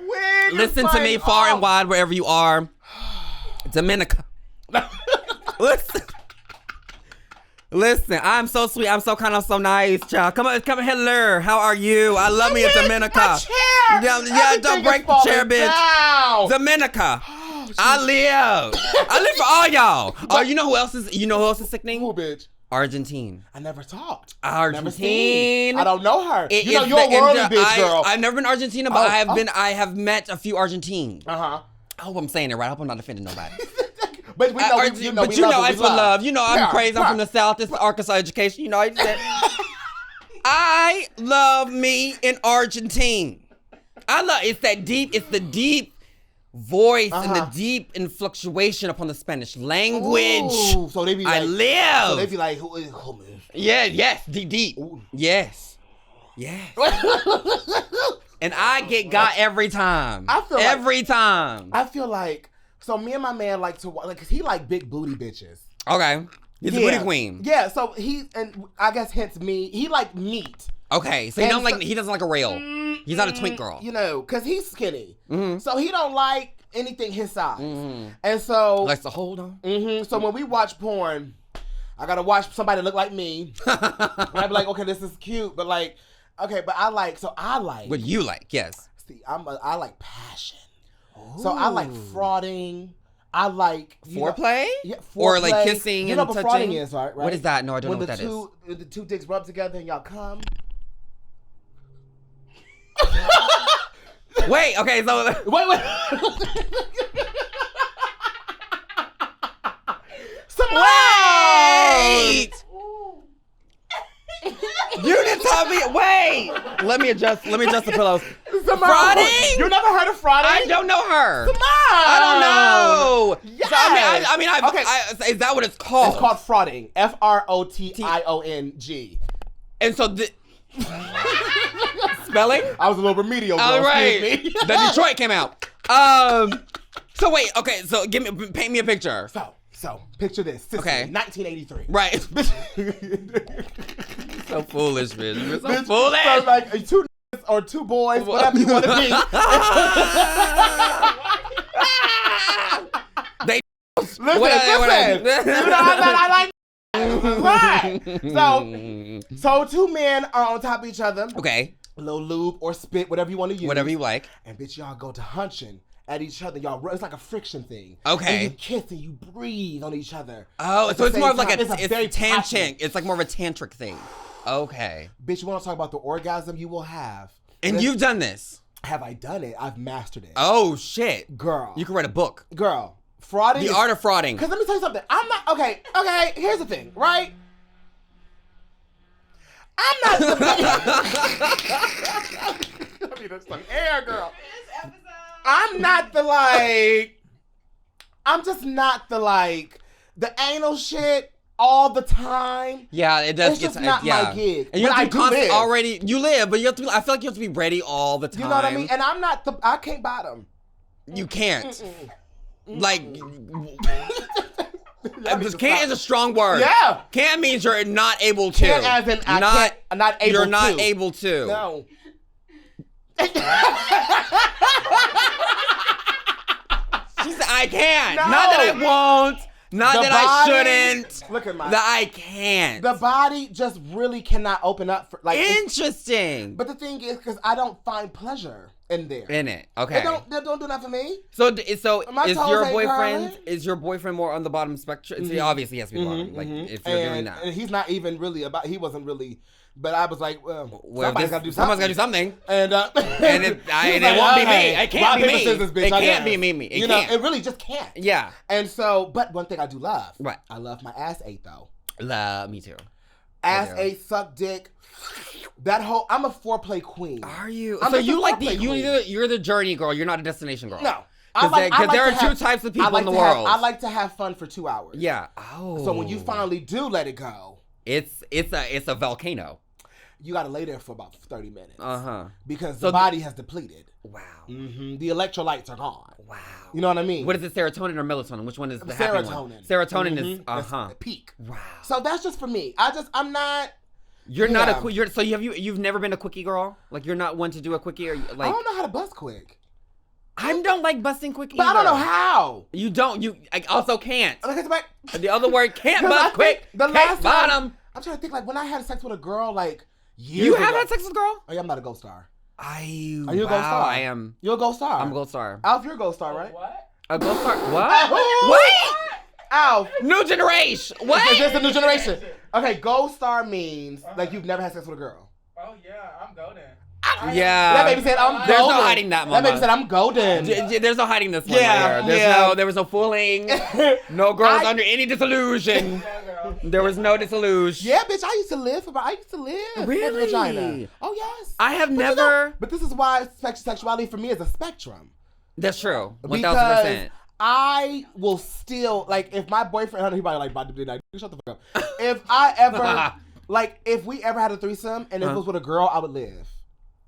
wig. Listen to me far and wide wherever you are. Dominica. Listen, I'm so sweet. I'm so kind. I'm so nice, child. Come on, hello. How are you? I love me a Dominica. My chair. Yeah, don't break the chair, bitch. Down. Dominica. Oh, I live for all y'all. Oh, you know who else is sickening? Who, bitch? Argentine. I never talked. Argentine. I don't know her. You're a worldly bitch, girl. I've never been Argentina, but I have met a few Argentines. I hope I'm saying it right. I hope I'm not offending nobody. But we know, I feel love. You know, I'm crazy. I'm from the South. This is Arkansas education. You know, I love me in Argentine. It's the deep voice and the deep influctuation upon the Spanish language. Ooh, so they be like, I live. So they be like, who is man? Yeah, yes, deep. Ooh. Yes. And I got every time. Every time. I feel like, so me and my man like to, like, cause he like big booty bitches. Okay. He's a booty queen. Yeah, so and I guess hence me, he like meat. Okay, so he doesn't like a rail. He's not a twink girl. You know, cause he's skinny. Mm-hmm. So he don't like anything his size. Mm-hmm. And so. Likes to hold on. Mm-hmm. So when we watch porn, I gotta watch somebody look like me. And I be like, okay, this is cute, but like, okay, but I like. What you like, yes. See, I like passion. Ooh. So I like frauding. I like foreplay? Yeah, foreplay. Or like kissing and touching? You know what frauding is, right? What is that? No, I don't know what that is. When the two dicks rub together and y'all come. Wait, okay, so... Wait. Wait! You didn't tell me. Wait. Let me adjust the pillows. Frauding? You never heard of frauding? I don't know her. Come on. I don't know. Yes. So, okay. Is that what it's called? It's called frauding. F-R-O-T-I-O-N-G. And so Spelling? I was a little remedial girl. All right. Excuse me. The Detroit came out. So wait, okay, so paint me a picture. So picture this. Sicily, Okay. 1983. Right. So foolish, bitch. You're so foolish. So like two niggas or two boys, whatever you want to be. They Listen. You know, I like. Right. So two men are on top of each other. Okay. A little lube or spit, whatever you want to use. Whatever you like. And bitch, y'all go to hunching at each other. Y'all, it's like a friction thing. Okay. And you kiss and you breathe on each other. Oh, so it's more of like it's very tantric. It's like more of a tantric thing. Okay. Bitch, you want to talk about the orgasm you will have? And you've done this. Have I done it? I've mastered it. Oh shit, girl. You can write a book. Girl, frauding. The art of frauding. Because let me tell you something. I'm not okay. Here's the thing, right? I'm not the I mean, that's some air, girl. I'm not the like. I'm just not the like the anal shit all the time. Yeah, it does. It's just not my gig. And you have to be constant already. You live, but you have to. I feel like you have to be ready all the time. You know what I mean? And I'm not the. I can't bottom. You can't. Like. Can't is a strong word. Yeah. Can't means you're not able to. Can't as in I not able you're to. not able to. No. She said I can't. No. Not that I won't. Not The that body, I shouldn't. Look at my. That I can't. The body just really cannot open up for like. Interesting. But the thing is, because I don't find pleasure in there. In it, okay. They don't do that for me. So is your boyfriend more on the bottom spectrum? Mm-hmm. Obviously, he has to be bottom. Like if you're doing that, and he's not even really about. He wasn't really. But I was like, somebody's got to do something. Someone's got to do something. And it won't be me. It can't be me. It can't be me. You know, it really just can't. Yeah. And so, but one thing I do love. Right. I love my ass ate though. Me too. Ass ate, suck dick. That whole, I'm a foreplay queen. Are you? So you like you're the journey girl. You're not a destination girl. No. Because there are two types of people in the world. I like to have fun for 2 hours. Yeah. Oh. So when you finally do let it go. It's a volcano. You got to lay there for about 30 minutes. Because so the body has depleted. Wow. Mm-hmm. The electrolytes are gone. Wow. You know what I mean? What is it, serotonin or melatonin? Which one is the serotonin? Happy one? Serotonin is That's peak. Wow. So that's just for me. I'm not. You're not a quick. So you've never been a quickie girl? Like you're not one to do a quickie, or like? I don't know how to bust quick. I don't like busting quick either. But I don't know how. You don't. You also can't. Okay, the other word can't bust quick. The last bottom. I'm trying to think like when I had sex with a girl like. You have had sex with a girl? Oh yeah, I'm not a gold star. Are you a gold star? I am. You're a gold star. I'm a gold star. Alf, you're a gold star, right? What? A gold star? What? What? Alf. New generation. What? Is this the new generation? Okay, gold star means like you've never had sex with a girl. Oh yeah, I'm golden. Yeah. That baby said I'm golden. There's no hiding that, mama. That baby said I'm golden. There's no hiding this one. Yeah. There was no fooling. No girls under any disillusion. There was no disillusion. Yeah, bitch, I used to live for really? vagina. Oh yes. I have never. But this is why sexuality for me is a spectrum. That's true. 1000%. Because I will still like if my boyfriend, he probably like shut the fuck up. If I ever like if we ever had a threesome and if it was with a girl, I would live.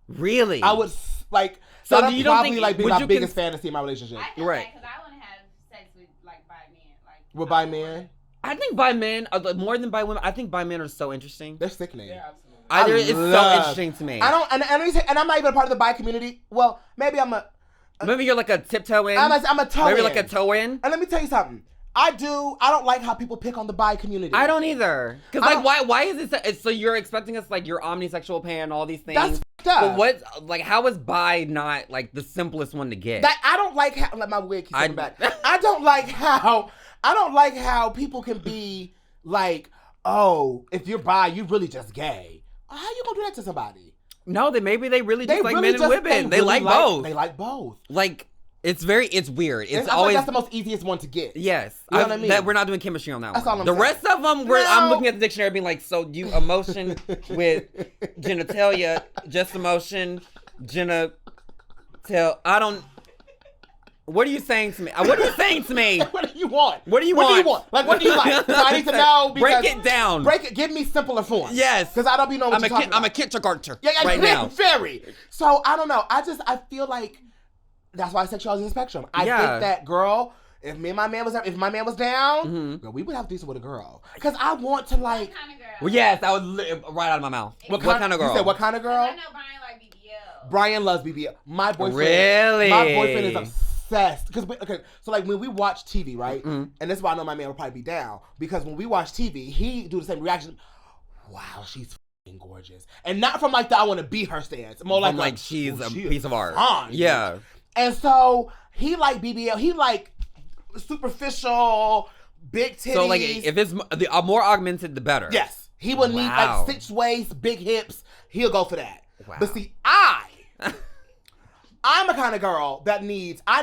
Really? I would like. So that's you don't probably think like be my biggest fantasy in my relationship. I feel right? Because I want to have sex with like bi men, like with bi men. I think bi men more than bi women. I think bi men are so interesting. They're sickening. Yeah, absolutely. It's so interesting to me. I don't, and I'm not even a part of the bi community. Well, maybe I'm a. Maybe you're like a tiptoe in. I'm a toe in. Maybe like a toe in. And let me tell you something. I don't like how people pick on the bi community. I don't either. Because like, why is it so you're expecting us like you're omnisexual pan, all these things. That's up. But how is bi not like the simplest one to get? I don't like how let my wig keep coming back. I don't like how people can be like, oh, if you're bi, you're really just gay. How you gonna do that to somebody? No, maybe they really just like men and women. They like both. They like both. Like it's weird. It's I always that's the most easiest one to get. Yes, you know what I mean. We're not doing chemistry on that that's one. All I'm the saying. rest of them, I'm looking at the dictionary, being like, so you emotion with genitalia, just emotion, genital. I don't. What are you saying to me? What are you saying to me? What do you want? What do you want? want? Like, what do you like? So I need to know. Break it down. Give me simpler form. Yes. Because I don't be knowing what you're talking about. I'm a kindergartner right now. Very. So, I don't know. I feel like that's why sexuality is a spectrum. I think that, girl, if my man was down, girl, we would have to do something with a girl. Because I want to, like... What kind of girl? Well, yes, that was right out of my mouth. What kind of girl? You said what kind of girl? I know Brian like BBL. Brian loves BBL. My boyfriend... Really? My boyfriend is obsessed. Because, so like when we watch TV, right? And this is why I know my man will probably be down. Because when we watch TV, he do the same reaction. Wow, she's f***ing gorgeous. And not from like the I want to be her stance. More like she's a piece of art. Fine. Yeah. And so he like BBL. He like superficial, big titties. So like if it's more augmented, the better. Yes. He will need like 6 waist, big hips. He'll go for that. Wow. But see, I'm a kind of girl that needs. I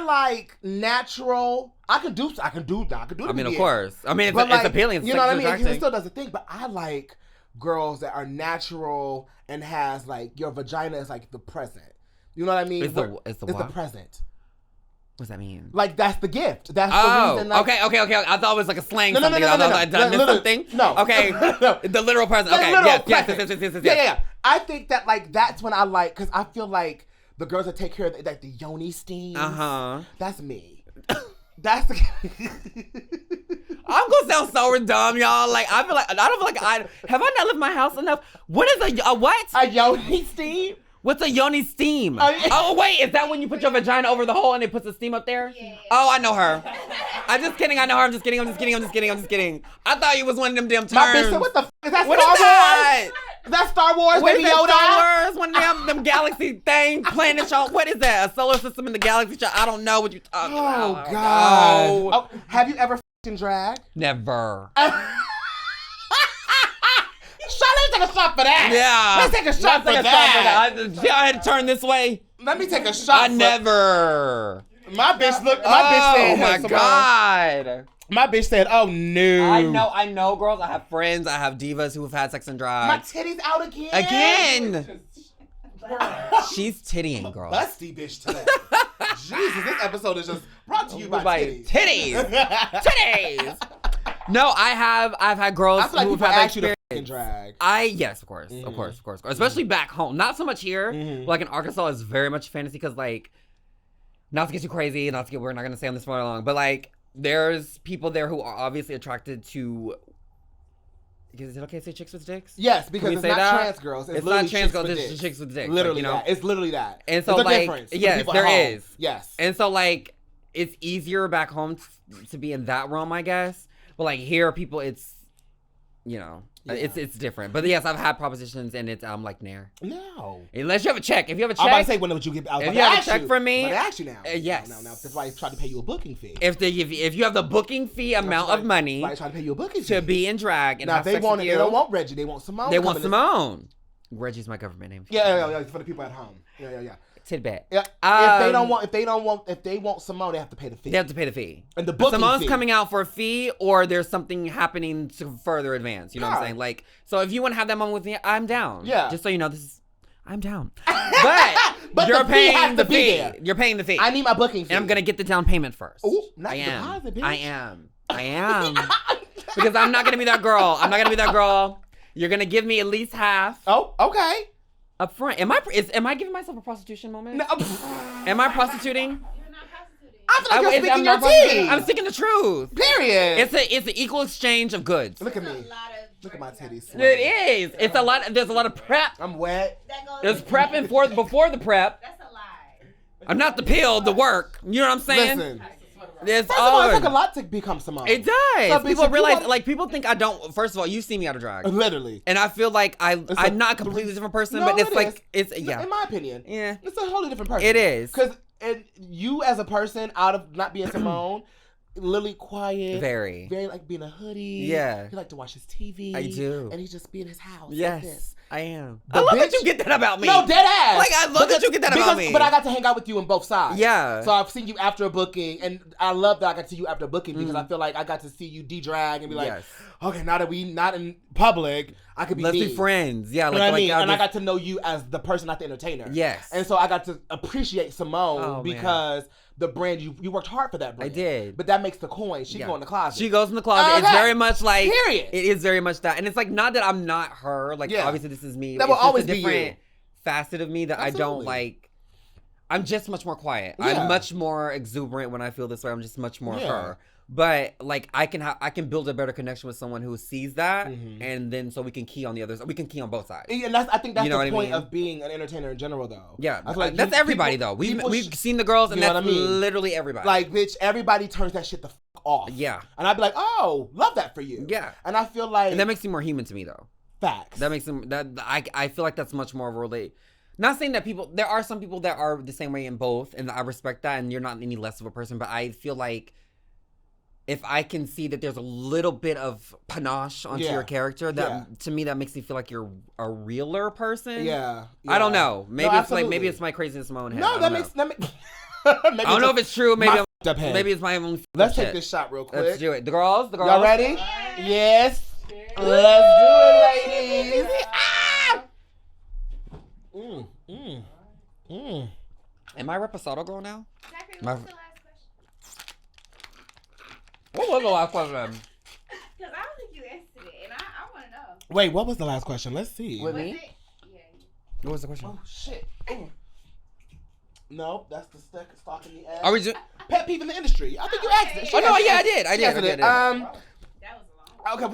like natural. I can do. I can do. I mean, of course. I mean, it's appealing. It's you know what I mean? It still does the thing. But I like girls that are natural and has like your vagina is like the present. You know what I mean? It's the present. What's that mean? Like that's the gift. That's the reason. Like, okay. I thought it was like a slang No. something. I missed something. No. Okay. The literal present. Okay. Yes. Yeah. I think that like that's when I like because I feel like the girls that take care of like the yoni steam. That's me. That's the. I'm gonna sound so dumb, y'all. Like I don't feel like have I not left my house enough? What is a what? A yoni steam. What's a yoni steam? Oh, wait, is that when you put your vagina over the hole and it puts the steam up there? Yeah. Oh, I know her. I'm just kidding. I know her. I'm just kidding. I thought you was one of them damn terms. My bitch said, what the f*** is that? What Star is that? Wars? Is that Star Wars, What baby is Yoda? that Star Wars? One of them galaxy things, planet show. What is that? A solar system in the galaxy show? I don't know what you're talking about. Oh, God. Oh, have you ever f***ing drag? Never. Let's take a shot for that. Yeah. Let's take a shot for that. I had to turn this way. Let me take a shot. Never. My bitch said, oh my God. My bitch said, oh no. I know, girls. I have friends. I have divas who have had sex and drag. My titties out again. Again. She's tittying, girl. Busty bitch today. Jesus, this episode is just brought to you by titties. Titties. No, I've had girls I feel like who've people had ask you to f***ing drag. Yes, of course. Especially back home. Not so much here. Like in Arkansas, it's very much fantasy because like, not to get too crazy, we're not gonna stay on this for long, but like, there's people there who are obviously attracted to. Is it okay to say chicks with dicks? Yes, because it's not trans girls. It's not trans girls. It's chicks with dicks. Literally, like, you know? that. It's literally that. And so there's like, a difference. yes, there is. Yes. And so like, it's easier back home to be in that realm, I guess. But like here, people, it's, you know, it's different. But yes, I've had propositions, and it's like nair. No. Unless you have a check. If you have a check, I'm about to say when would you get? If you have a check from me, I'm about to ask you now. Yes. No. That's why I tried to pay you a booking fee. If you have the booking fee amount of money, why I tried to pay you a booking fee to be in drag and now have they sex want with it. you, They don't want Reggie. They want Simone. They want Simone. Reggie's my government name. Yeah. For the people at home. Yeah. Tidbit. Yeah. If they want Simone, they have to pay the fee. They have to pay the fee. And the booking Simone's fee. coming out for a fee, or there's something happening to further advance. You know what I'm saying? Like, so if you want to have that moment with me, I'm down. Yeah. Just so you know, I'm down. But you're paying the fee. You're paying the fee. I need my booking fee. And I'm gonna get the down payment first. Ooh, nice deposit, bitch. I am. Because I'm not gonna be that girl. You're gonna give me at least half. Oh, okay. Up front. Am I giving myself a prostitution moment? No. Am I prostituting? You're not prostituting. I feel like you're speaking your tea. I'm speaking the truth. Period. It's an equal exchange of goods. Look at me. Look at my titties. It is. It's a lot. There's a lot of prep. I'm wet. There's prepping before the prep. That's a lie. I'm not the pill, the work. You know what I'm saying? Listen. There's First of all, it took a lot to become Simone. It does. So, people realize, like, people think I don't. First of all, you see me out of drag. Literally. And I feel like I'm not a completely different person, No, but it's it like, is. it's, yeah. In my opinion. Yeah. It's a wholly different person. It is. Because you as a person, out of not being Simone, literally quiet. Very like being a hoodie. Yeah. He like to watch his TV. I do. And he just be in his house. Yes. Like this. I am. The I love bitch, that you get that about me. No, dead ass. Like, I love that you get that about me. But I got to hang out with you on both sides. Yeah. So I've seen you after a booking, and I love that I got to see you after a booking because I feel like I got to see you de-drag and be like, okay, now that we not in public, I could be Let's be friends. Yeah. You know what I mean? And I got to know you as the person, not the entertainer. Yes. And so I got to appreciate Simone because the brand, you worked hard for that brand. I did. But that makes the coin. She go in the closet. She goes in the closet. It's very much like, period. It is very much that. And it's like, not that I'm not her. Like, obviously this is me. That will always a be different you. Facet of me that I don't like. I'm just much more quiet. Yeah. I'm much more exuberant when I feel this way. I'm just much more her. But like I can build a better connection with someone who sees that, and then so we can key on the others. We can key on both sides. And I think that's the point of being an entertainer in general, though. Yeah, I feel like that's everybody though. We've seen the girls, and that's literally everybody. Like, bitch, everybody turns that shit the fuck off. Yeah, and I'd be like, oh, love that for you. Yeah, and I feel like, and that makes you more human to me, though. Facts. That makes them I feel like that's much more of a relate. Not saying that there are some people that are the same way in both, and I respect that, and you're not any less of a person. But I feel like, if I can see that there's a little bit of panache onto your character, that to me that makes me feel like you're a realer person. Yeah. I don't know. Maybe it's my craziness in my own head. No, that makes I don't know if it's true. Maybe it's my own. Let's take this shot real quick. Let's do it. The girls. Y'all ready? Yes. Let's do it, ladies. Am I Reposado girl now? Zachary, what's the last question? What was the last question? Because I don't think you answered it, and I want to know. Wait, what was the last question? Let's see. With me? Yeah. What was the question? Oh, shit. No, that's the stalking the ass. Are we just pet peeve in the industry? I think you asked it. Oh no, yeah, I did. I did. Okay,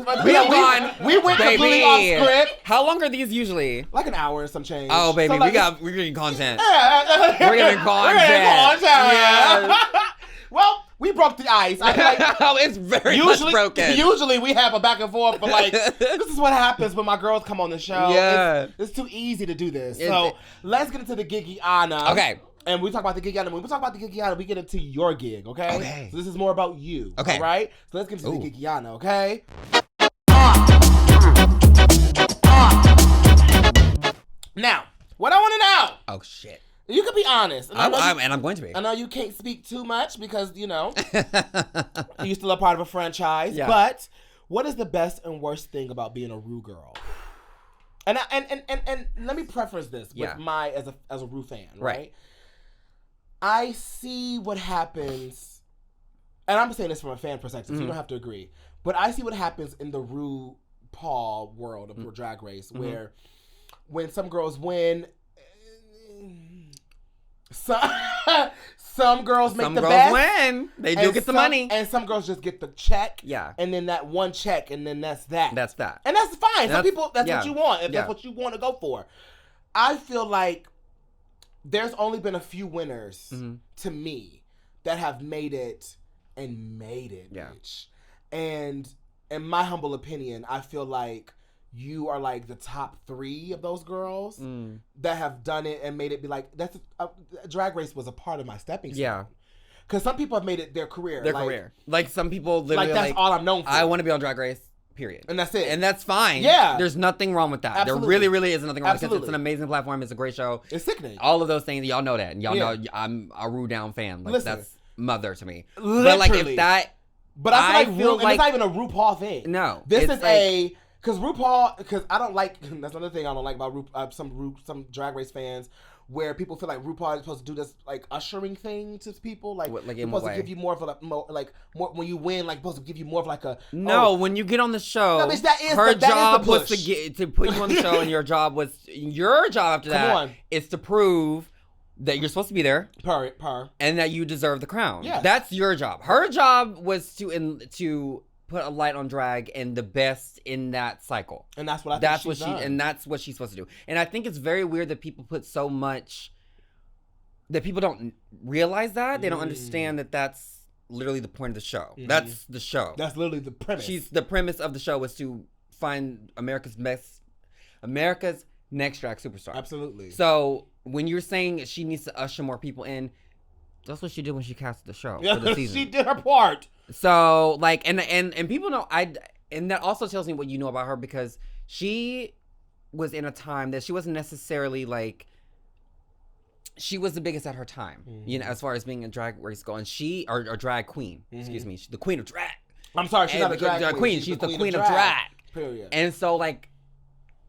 we went completely off script. How long are these usually? Like an hour and some change. Oh, baby, so like, we're getting content. We're getting content. Yeah. Well, we broke the ice. I feel like it's very much broken. Usually we have a back and forth, but like this is what happens when my girls come on the show. Yeah, it's too easy to do this. So let's get into the Gigiana. Okay. And we talk about the Gigiana. When we talk about the Gigiana, we get into your gig, okay? Okay. So this is more about you. Okay. All right? So let's get into the Gigiana, okay? Now, what I want to know. Oh, shit. You can be honest. And I'm going to be. I know you can't speak too much because, you know, you're still a part of a franchise. Yeah. But what is the best and worst thing about being a Ru girl? And let me preface this with as a Ru fan, right? I see what happens, and I'm saying this from a fan perspective, so you don't have to agree. But I see what happens in the RuPaul world of Drag Race, where when some girls win, some girls make the best. Win. They do get the money, and some girls just get the check. Yeah, and then that one check, and then that's that. That's that, and that's fine. Some people, that's what you want. If that's what you want to go for, I feel like there's only been a few winners to me that have made it, bitch. And in my humble opinion, I feel like you are like the top 3 of those girls that have done it and made it be like, Drag Race was a part of my stepping stone. Yeah. Because some people have made it their career. Like some people literally that's all I'm known for. I want to be on Drag Race. Period. And that's it. And that's fine. Yeah. There's nothing wrong with that. Absolutely. There really, really is nothing wrong with it. Absolutely. It's an amazing platform. It's a great show. It's sickening. All of those things. Y'all know that. And y'all know I'm a Ru Down fan. Like, Listen, that's mother to me. Literally. But like if that... But I feel like, and it's not even a RuPaul thing. No. This is because RuPaul, because I don't like, that's another thing I don't like about some Drag Race fans, where people feel like RuPaul is supposed to do this like ushering thing to people, like supposed to give you more of a more when you win, like supposed to give you more of like a when you get on the show. No, bitch, that is her that job is the was to put you on the show, and your job after that is to prove that you're supposed to be there, and that you deserve the crown. Yeah, that's your job. Her job was to put a light on drag and the best in that cycle. And that's what I think and that's what she's supposed to do. And I think it's very weird that people put so much, that people don't realize that. They don't understand that that's literally the point of the show. That's the show. That's literally the premise. The premise of the show is to find America's next drag superstar. Absolutely. So when you're saying she needs to usher more people in, that's what she did when she casted the show for the season. She did her part. So like, and people know and that also tells me what you know about her, because she was in a time that she wasn't necessarily like. She was the biggest at her time, as far as being a drag race girl, and or drag queen. Excuse me, she's the queen of drag. I'm sorry, she's not a drag queen. She's the queen of drag. Period. And so, like,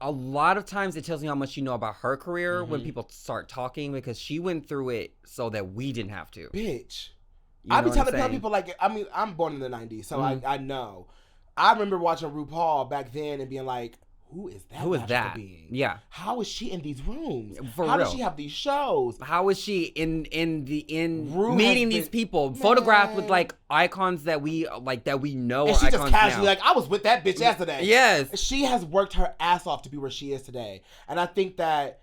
a lot of times it tells me how much you know about her career when people start talking, because she went through it so that we didn't have to. Bitch. I be telling people, like, I mean, I'm born in the 90s, so I know. I remember watching RuPaul back then and being like, who is that being? Yeah. How is she in these rooms? How does she have these shows? How is she in meeting these people, photographed with like icons that we know? And she icons just casually now. like, I was with that bitch yesterday. Yes. She has worked her ass off to be where she is today, and I think that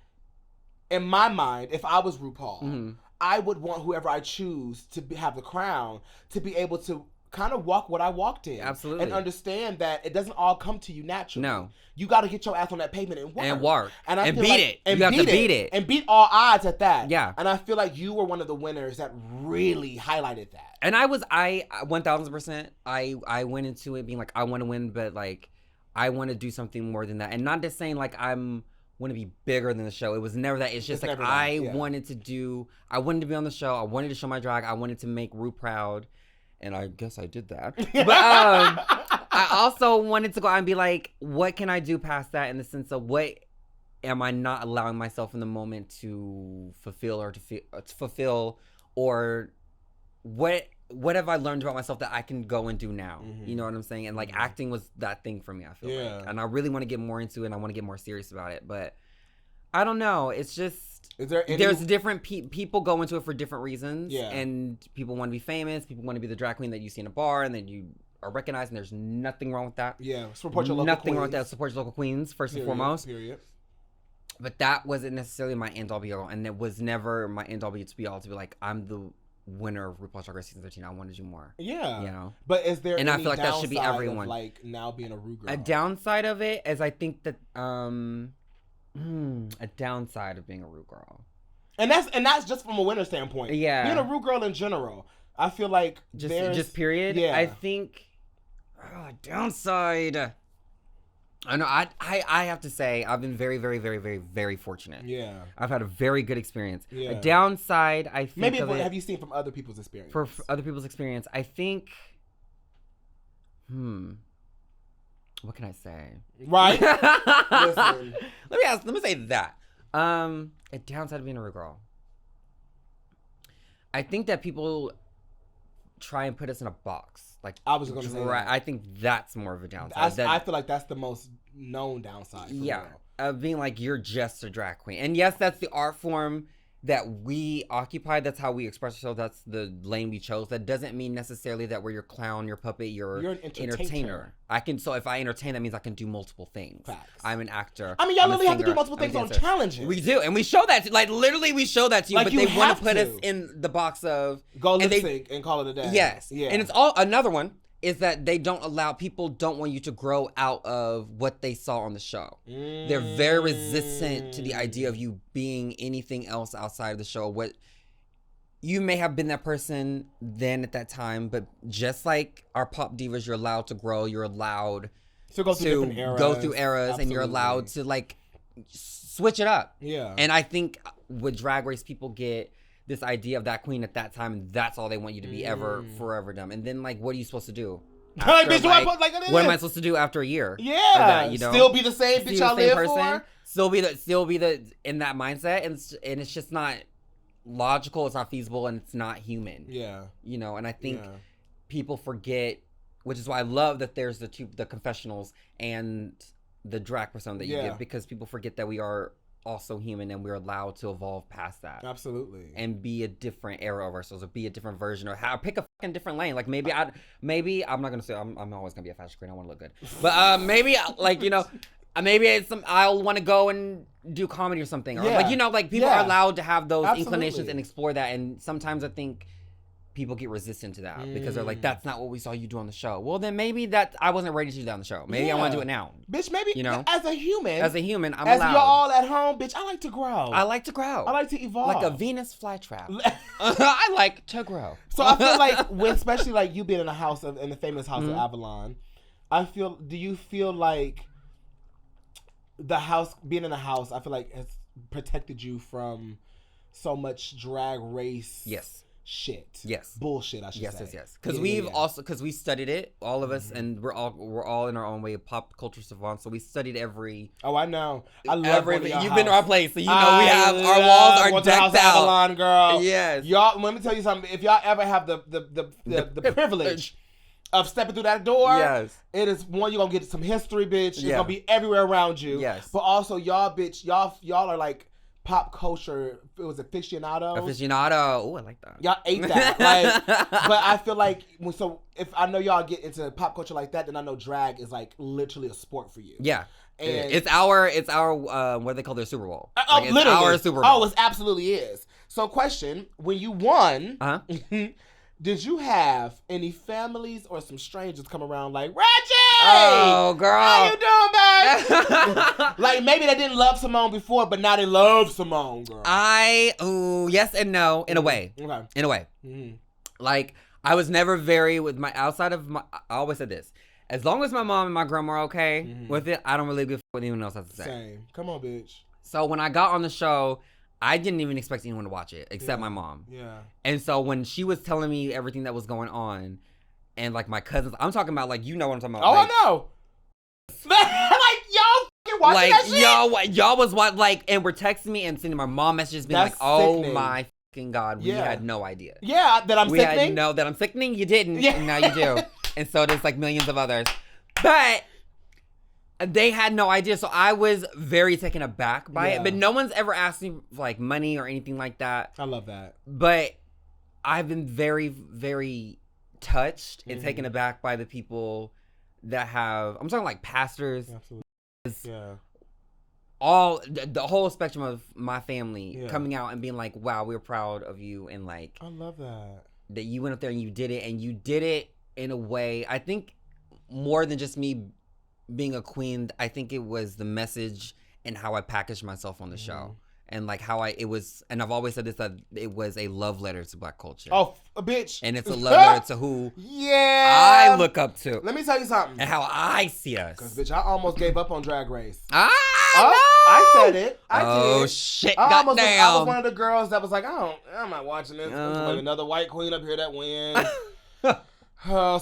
in my mind, if I was RuPaul, I would want whoever I choose to have the crown to be able to kind of walk what I walked in. Absolutely. And understand that it doesn't all come to you naturally. No. You got to get your ass on that pavement and work. And beat it. You have to beat it. And beat all odds at that. Yeah. And I feel like you were one of the winners that really highlighted that. And I 1000%, I went into it being like, I want to win, but like, I want to do something more than that. And not just saying like want to be bigger than the show. It was never that. It's just like, I wanted to be on the show. I wanted to show my drag. I wanted to make Ru proud. And I guess I did that. But I also wanted to go out and be like, what can I do past that, in the sense of what am I not allowing myself in the moment to fulfill, or what have I learned about myself that I can go and do now? You know what I'm saying? And like acting was that thing for me, I feel like. And I really want to get more into it, and I want to get more serious about it. But I don't know. It's just... There's different people go into it for different reasons. Yeah. And people want to be famous. People want to be the drag queen that you see in a bar and then you are recognized, and there's nothing wrong with that. Yeah. Support your local Nothing queens. wrong with that. Support your local queens, first and foremost. Period. But that wasn't necessarily my end all be all. And it was never my end all be all to be like, I'm the winner of RuPaul's Drag Race Season 13. I want to do more. Yeah. You know? But is there and I feel like that should be everyone. Of like now being a Ru girl? A downside of it is I think that a downside of being a Ru girl. And that's just from a winner standpoint. Yeah. Being a Ru girl in general, I feel like just period. Yeah. I think downside. I know. I have to say I've been very, very, very, very, very fortunate. Yeah. I've had a very good experience. Yeah. A downside, I think. Maybe what have you seen from other people's experience? For other people's experience, I think. What can I say? Right. Listen. Let me say that. A downside of being a Ru girl. I think that people try and put us in a box. Like I was going to say that. I think that's more of a downside. I feel like that's the most known downside. Yeah. Of being like, you're just a drag queen. And yes, that's the art form that we occupy. That's how we express ourselves. That's the lane we chose. That doesn't mean necessarily that we're your clown, your puppet, you're an entertainer. So if I entertain, that means I can do multiple things. Facts. I'm an actor. I mean, y'all literally have to do multiple things on challenges. We do, and we show that like literally we show that to you, like but you they want to put us to. In the box of go lip sync and call it a day. Yes. Yeah. And it's all another one is that people don't want you to grow out of what they saw on the show. They're very resistant to the idea of you being anything else outside of the show. What you may have been that person then at that time, but just like our pop divas, you're allowed to grow. You're allowed to go through different eras. Absolutely. And you're allowed to like switch it up. Yeah. And I think with Drag Race, people get this idea of that queen at that time, and that's all they want you to be forever dumb. And then like, what are you supposed to do? After, what am I supposed to do after a year? Yeah, that, you know? Still be the same bitch I live for. Still be the in that mindset, and it's just not logical. It's not feasible, and it's not human. Yeah, you know. And I think people forget, which is why I love that there's the confessionals and the drag persona that you give, because people forget that we are also human and we're allowed to evolve past that. Absolutely. And be a different era of ourselves, or be a different version, or pick a fucking different lane. Like maybe I'm not gonna say I'm always gonna be a fashion queen. I want to look good, but maybe like, you know, maybe it's I'll want to go and do comedy or something, or like, you know, like people are allowed to have those inclinations and explore that. And sometimes I think people get resistant to that because they're like, that's not what we saw you do on the show. Well, then maybe that I wasn't ready to do that on the show. Maybe I want to do it now. Bitch, maybe, you know, as a human, I'm allowed. You're all at home, bitch, I like to grow. I like to evolve. Like a Venus flytrap. I like to grow. So I feel like, especially like you being in the famous house of Avalon, do you feel like being in the house, I feel like has protected you from so much drag race. Yes. Shit. Yes. Bullshit, I should say. Yes. Because because we studied it, all of us, and we're all in our own way of pop culture savants. So we studied every. Oh, I know. I love everything. You've been to our place, so you know we have our walls are decked out. Avalon, girl. Yes. Y'all, let me tell you something. If y'all ever have the privilege of stepping through that door, yes, it is one, you're gonna get some history, bitch. It's yeah. gonna be everywhere around you. Yes. But also, y'all, bitch, y'all are like pop culture. It was aficionados. Oh, I like that. Y'all ate that. Like, but I feel like if I know y'all get into pop culture like that, then I know drag is like literally a sport for you. Yeah. And it's our what do they call their Super Bowl? Like, it's literally our Super Bowl. Oh, it absolutely is. So, question: when you won, did you have any families or some strangers come around like, Reggie? Oh, girl. How you doing, babe? Like, maybe they didn't love Simone before, but now they love Simone, girl. Yes and no, in a way. Okay. In a way. Mm-hmm. Like, I was never very, I always said this. As long as my mom and my grandma are okay with it, I don't really give what anyone else has to say. Same. Come on, bitch. So when I got on the show, I didn't even expect anyone to watch it except my mom. Yeah. And so when she was telling me everything that was going on, and like my cousins, I'm talking about like, you know what I'm talking about. Oh, like, I know. Like, y'all fucking watching that shit? Y'all was what, like, and were texting me and sending my mom messages being That's like, oh sickening. my fucking God, we had no idea. Yeah, that I'm sickening? That I'm sickening? You didn't, and now you do. And so there's like millions of others. But they had no idea, so I was very taken aback by it. But no one's ever asked me for like money or anything like that. I love that. But I've been very, very touched and taken aback by the people that I'm talking like pastors. Absolutely. Yeah. All the whole spectrum of my family coming out and being like, wow, we're proud of you, and like, I love that you went up there and you did it in a way, I think, more than just me being a queen. I think it was the message and how I packaged myself on the show, and like how and I've always said this, that it was a love letter to Black culture. Oh, a bitch. And it's a love letter to who I look up to. Let me tell you something. And how I see us. Because, bitch, I almost gave up on Drag Race. No! I said it. I did. Oh, shit. I was Goddamn. one of the girls that was like, I'm not watching this. There's like another white queen up here that wins.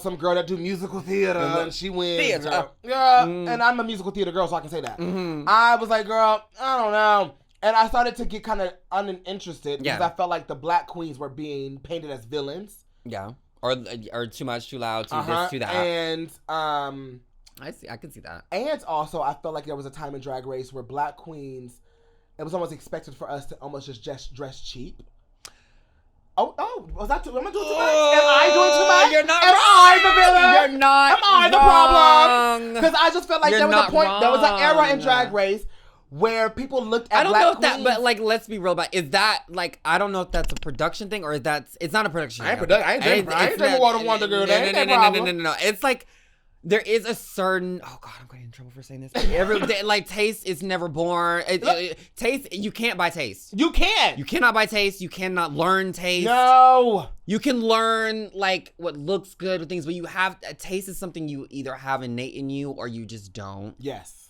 Some girl that do musical theater and she wins. Yeah, and I'm a musical theater girl, so I can say that. I was like, girl, I don't know. And I started to get kind of uninterested because I felt like the Black queens were being painted as villains. Yeah. Or too much, too loud, too this, too that. And I can see that. And also, I felt like there was a time in Drag Race where Black queens, it was almost expected for us to almost just dress cheap. Oh, was that too? Am I doing too much? Am I doing too much? You're not Am wrong. I the villain? You're not Am I the problem? Because I just felt like You're there was a point, wrong. there was an era in Drag Race where people looked at Black queens. That, but like, let's be real about it. Is that like, I don't know if that's a production thing or is it's not a production I thing. ain't drinking water Wonder Girl. No. It's like, there is a certain, oh God, I'm getting in trouble for saying this. Like, taste is never born. Taste, you can't buy taste. You can't. You cannot buy taste. You cannot learn taste. No. You can learn like what looks good with things, but you have, taste is something you either have innate in you or you just don't. Yes.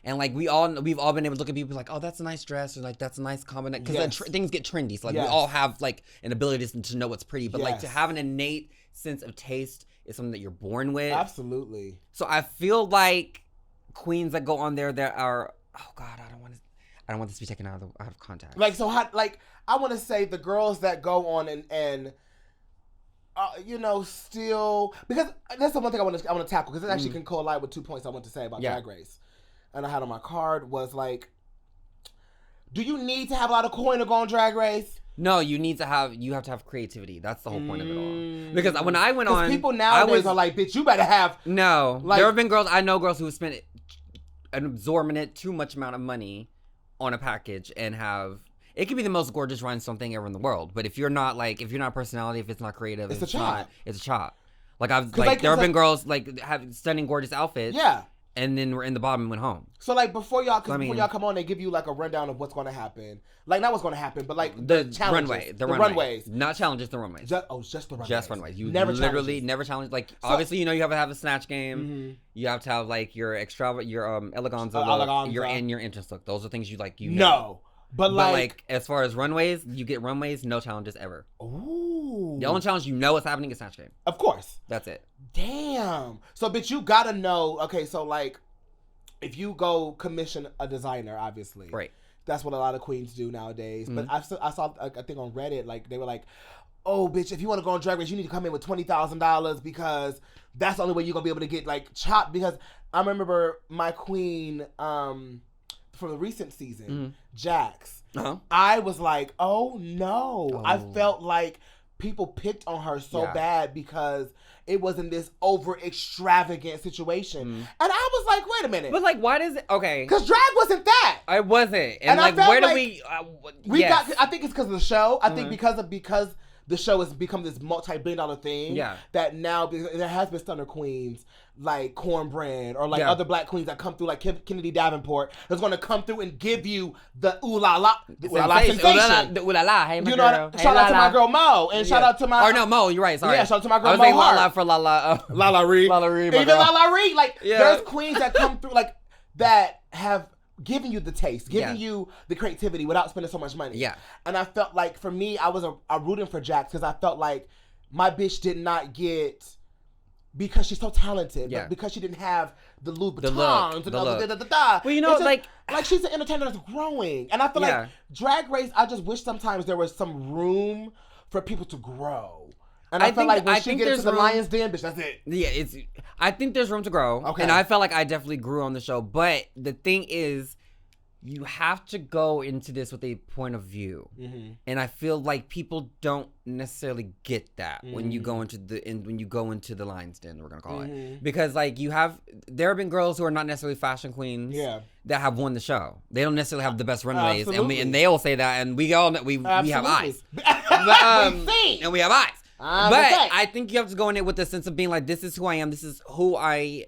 And like we've all been able to look at people like, oh, that's a nice dress, or like that's a nice combination, because things get trendy. So like we all have like an ability to know what's pretty, but like to have an innate sense of taste is something that you're born with. Absolutely. So I feel like queens that go on there that are, oh God, I don't want this to be taken out of context. Like, so how, like, I want to say the girls that go on and still, because that's the one thing I want to tackle, because it actually can collide with 2 points I want to say about Drag Race. And I had on my card was like, do you need to have a lot of coin to go on Drag Race? No, you have to have creativity. That's the whole point of it all. Because when I went on, people nowadays are like, bitch, you better have. No, like, there have been girls, I know girls who have spent an exorbitant, too much amount of money on a package and it could be the most gorgeous rhinestone thing ever in the world. But if you're not a personality, if it's not creative, it's a chop. Like there have been girls like have stunning, gorgeous outfits. Yeah. and then we're in the bottom and went home. So like before y'all come on, they give you like a rundown of what's going to happen. Like not what's going to happen, but like the challenges, the runways, not challenges, the runways. Just the runways. Just runways. You never never challenge. Like obviously, you have to have a snatch game. Mm-hmm. You have to have like your eleganza look, your entrance look. Those are things you like. No. But like as far as runways, you get runways, no challenges ever. Ooh. The only challenge is happening is snatch game. Of course. That's it. Damn. So, bitch, you gotta know. Okay, so like, if you go commission a designer, obviously, right? That's what a lot of queens do nowadays. Mm-hmm. But I saw I think on Reddit, like they were like, "Oh, bitch, if you want to go on Drag Race, you need to come in with $20,000 because that's the only way you're gonna be able to get like chopped." Because I remember my queen from the recent season, Jax. Uh-huh. I was like, "Oh no!" I felt like people picked on her so bad because it wasn't this over extravagant situation. And I was like, wait a minute. But like, why does it, okay. Because drag wasn't that. I wasn't. And like, where do we got, I think it's because of the show. I think because the show has become this multi-billion-dollar thing. Yeah. That now, there has been stunner queens like Cornbread or like other black queens that come through like Kennedy Davenport that's going to come through and give you the ooh la la sensation. The ooh la la. Hey, my you girl. Know, shout out to my girl Mo and shout out to my. Or no, Mo. You're right. Sorry. Yeah, shout out to my girl I was Mo. saying la la for la la. La la Ree. La la Ree. Even la la Ree. Like there's queens that come through like that have given you the taste, giving you the creativity without spending so much money. Yeah. And I felt like for me, I was a rooting for Jax because I felt like my bitch did not get. Because she's so talented, but because she didn't have the Louboutins and all the Well, you know, like she's an entertainer that's growing, and I feel like Drag Race. I just wish sometimes there was some room for people to grow. And I feel like when she gets into the lion's den, bitch, that's it. Yeah, I think there's room to grow. Okay, and I felt like I definitely grew on the show, but the thing is, you have to go into this with a point of view, and I feel like people don't necessarily get that when you go into the lion's den, we're gonna call it, because like there have been girls who are not necessarily fashion queens, that have won the show. They don't necessarily have the best runways, and they all say that, and we have eyes, and we have eyes. But I think you have to go in it with the sense of being like, this is who I am, this is who I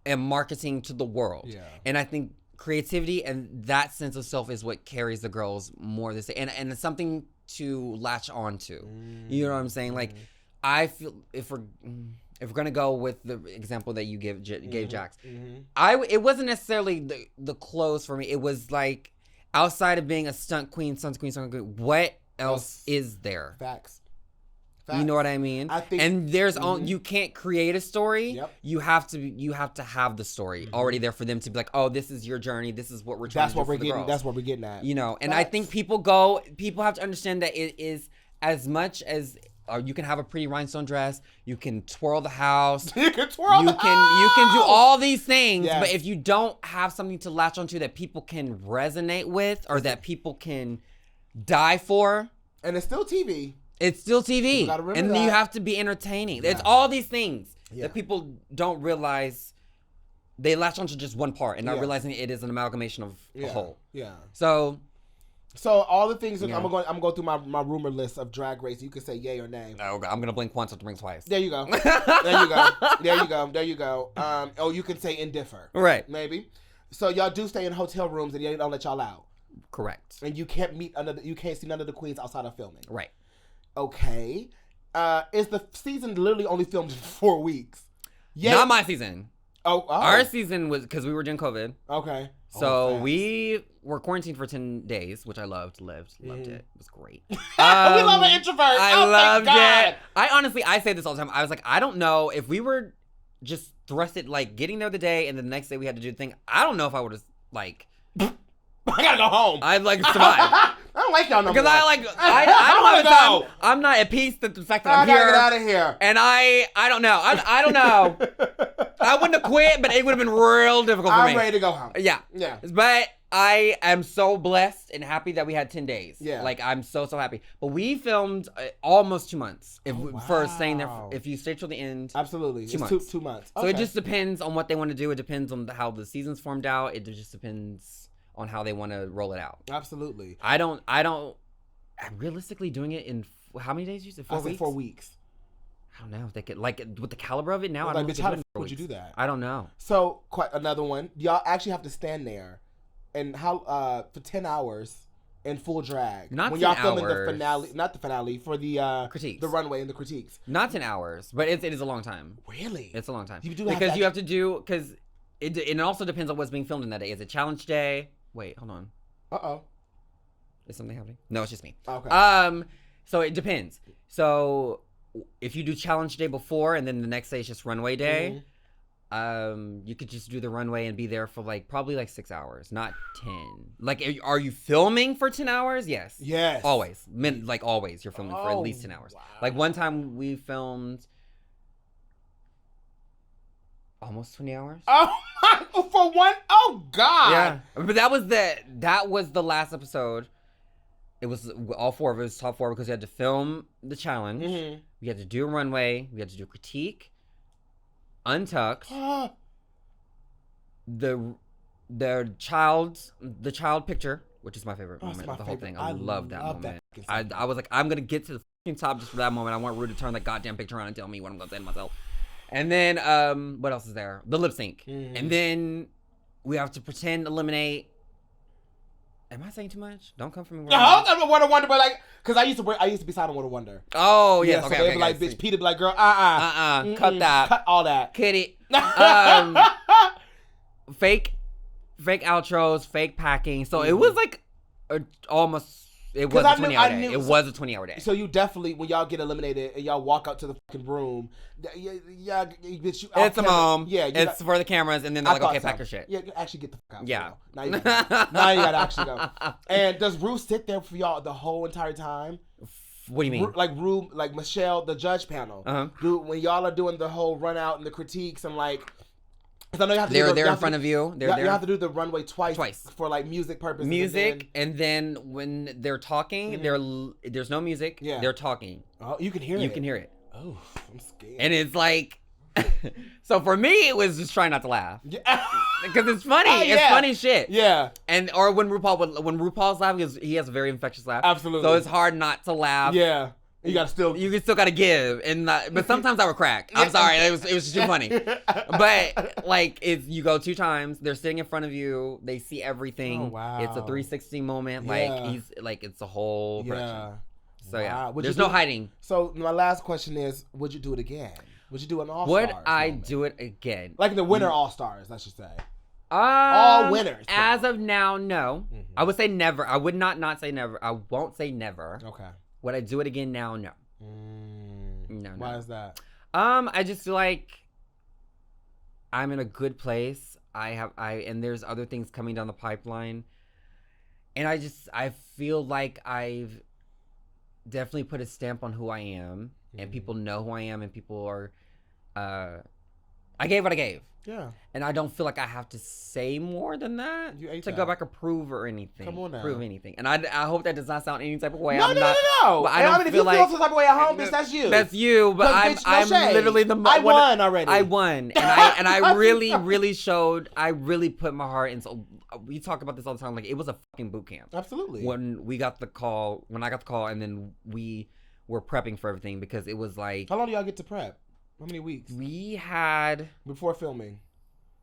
am marketing to the world, and I think. Creativity and that sense of self is what carries the girls more this day. And it's something to latch on to. You know what I'm saying? Like, I feel if we're gonna go with the example that you gave Jax, it wasn't necessarily the clothes for me. It was like outside of being a stunt queen, what else is there? Facts. You know what I mean? And there's you can't create a story. Yep. You have to have the story already there for them to be like, oh, this is your journey. This is what we're trying to do for the girls. That's what we're getting at. You know, and I think people have to understand that it is as much as you can have a pretty rhinestone dress, you can twirl the house, you can do all these things, but if you don't have something to latch onto that people can resonate with or that people can die for, and it's still TV. It's still TV, and then you have to be entertaining. It's all these things that people don't realize. They latch onto just one part and not realizing it is an amalgamation of a whole. Yeah. So all the things that I'm gonna go through my rumor list of Drag Race. You can say yay or nay. Oh, I'm gonna blink once, have to blink twice. There you go. There you go. You can say indiffer. Right. Maybe. So y'all do stay in hotel rooms and they don't let y'all out. Correct. And you can't see none of the queens outside of filming. Right. Okay. Is the season literally only filmed in 4 weeks? Yeah. Not my season. Oh. Our season was because we were doing COVID. Okay. So we were quarantined for 10 days, which I loved it. It was great. We love an introvert. I loved it. I say this all the time. I was like, I don't know if we were just thrusted, like getting there the day and the next day we had to do the thing. I don't know if I would have like. I gotta go home. I'd like survive. I don't like y'all no more. Because I don't have time. I'm not at peace with the fact that I'm here. I gotta get out of here. And I don't know. I don't know. I wouldn't have quit, but it would have been real difficult for me. I'm ready to go home. Yeah. But I am so blessed and happy that we had 10 days. Yeah. Like, I'm so happy. But we filmed almost 2 months. For staying there. If you stay till the end. Absolutely. 2 months. 2 months. So it just depends on what they want to do. It depends on how the season's formed out. It just depends on how they want to roll it out. Absolutely. I don't realistically doing it in how many days you said? 4 weeks? 4 weeks. don't know if they could, like, with the caliber of it now. I don't know. Bitch, how the fuck would you do that? I don't know. So, quite another one. Y'all actually have to stand there, and for 10 hours in full drag. Not when 10 y'all filming hours. the finale, not the finale, for the critiques, the runway and the critiques. Not 10 hours, but it is a long time. Really? It's a long time. You do because you have to do because it also depends on what's being filmed in that day. Is it challenge day? Wait, hold on. Is something happening? No, it's just me. Okay. So it depends. So if you do challenge day before and then the next day is just runway day, you could just do the runway and be there for probably 6 hours, not 10. Like, are you filming for 10 hours? Yes. Yes. Always. Always you're filming for at least 10 hours. Wow. Like one time we filmed almost 20 hours. Oh my! For one? Oh God! Yeah, but that was the last episode. It was all four of us, top four, because we had to film the challenge. Mm-hmm. We had to do a runway. We had to do critique, untucked, the child picture, which is my favorite moment of the whole thing. I love that moment. I was like, I'm gonna get to the fucking top just for that moment. I want Ru to turn that goddamn picture around and tell me what I'm gonna say to myself. And then what else is there? The lip sync, and then we have to pretend eliminate. Am I saying too much? Don't come for me. No, I'm Wonder Wonder, but cause I used to be signed on Wonder. Oh yes, yeah, okay. So they'd be like, bitch, Peter be like, girl, cut that, cut all that, cut it. Fake outros, fake packing. So it was almost. It was a 20-hour day. It was a 20-hour day. So you definitely, when y'all get eliminated and y'all walk out to the fucking room, yeah, bitch, it's a mom. Yeah, it's for the cameras, and then they're like, okay, pack your shit. Yeah, actually get the fuck out. Yeah. Now you gotta actually go. And does Ru sit there for y'all the whole entire time? What do you mean? Ru, Michelle, the judge panel. When y'all are doing the whole run out and the critiques and I know you have to they're in front of you. You have to do the runway twice for music purposes. And then when they're talking, there's no music. Yeah. They're talking. Oh, you can hear it. You can hear it. Oh, I'm scared. And it's like, so for me, it was just trying not to laugh. Yeah. Because it's funny. It's funny shit. Yeah. Or when RuPaul's laughing, he has a very infectious laugh. Absolutely. So it's hard not to laugh. Yeah. You still gotta give, but sometimes I would crack. I'm sorry, it was just too funny. But you go 2 times, they're sitting in front of you, they see everything. Oh, wow. It's a 360 moment. Yeah. It's a whole production. Yeah. So yeah, there's no hiding. So my last question is, would you do it again? Would you do an All Stars? Would I do it again? Like the winter All Stars, I should say. All winners. As of now, no. Mm-hmm. I would say never. I would not say never. I won't say never. Okay. Would I do it again now? No. No. Why is that? I just feel like I'm in a good place. And there's other things coming down the pipeline. And I feel like I've definitely put a stamp on who I am. And people know who I am, and people are, I gave what I gave. Yeah. And I don't feel like I have to say more than that to go back or prove or anything. Come on now. Prove anything. And I hope that does not sound any type of way. No. But if you feel some type of way at home, bitch, that's you. That's you. But I'm literally the I won already. I won. And I really, really showed, I really put my heart in. So we talk about this all the time. Like, it was a fucking boot camp. Absolutely. When I got the call, and then we were prepping for everything, because it was like. How long do y'all get to prep? How many weeks? We had. Before filming.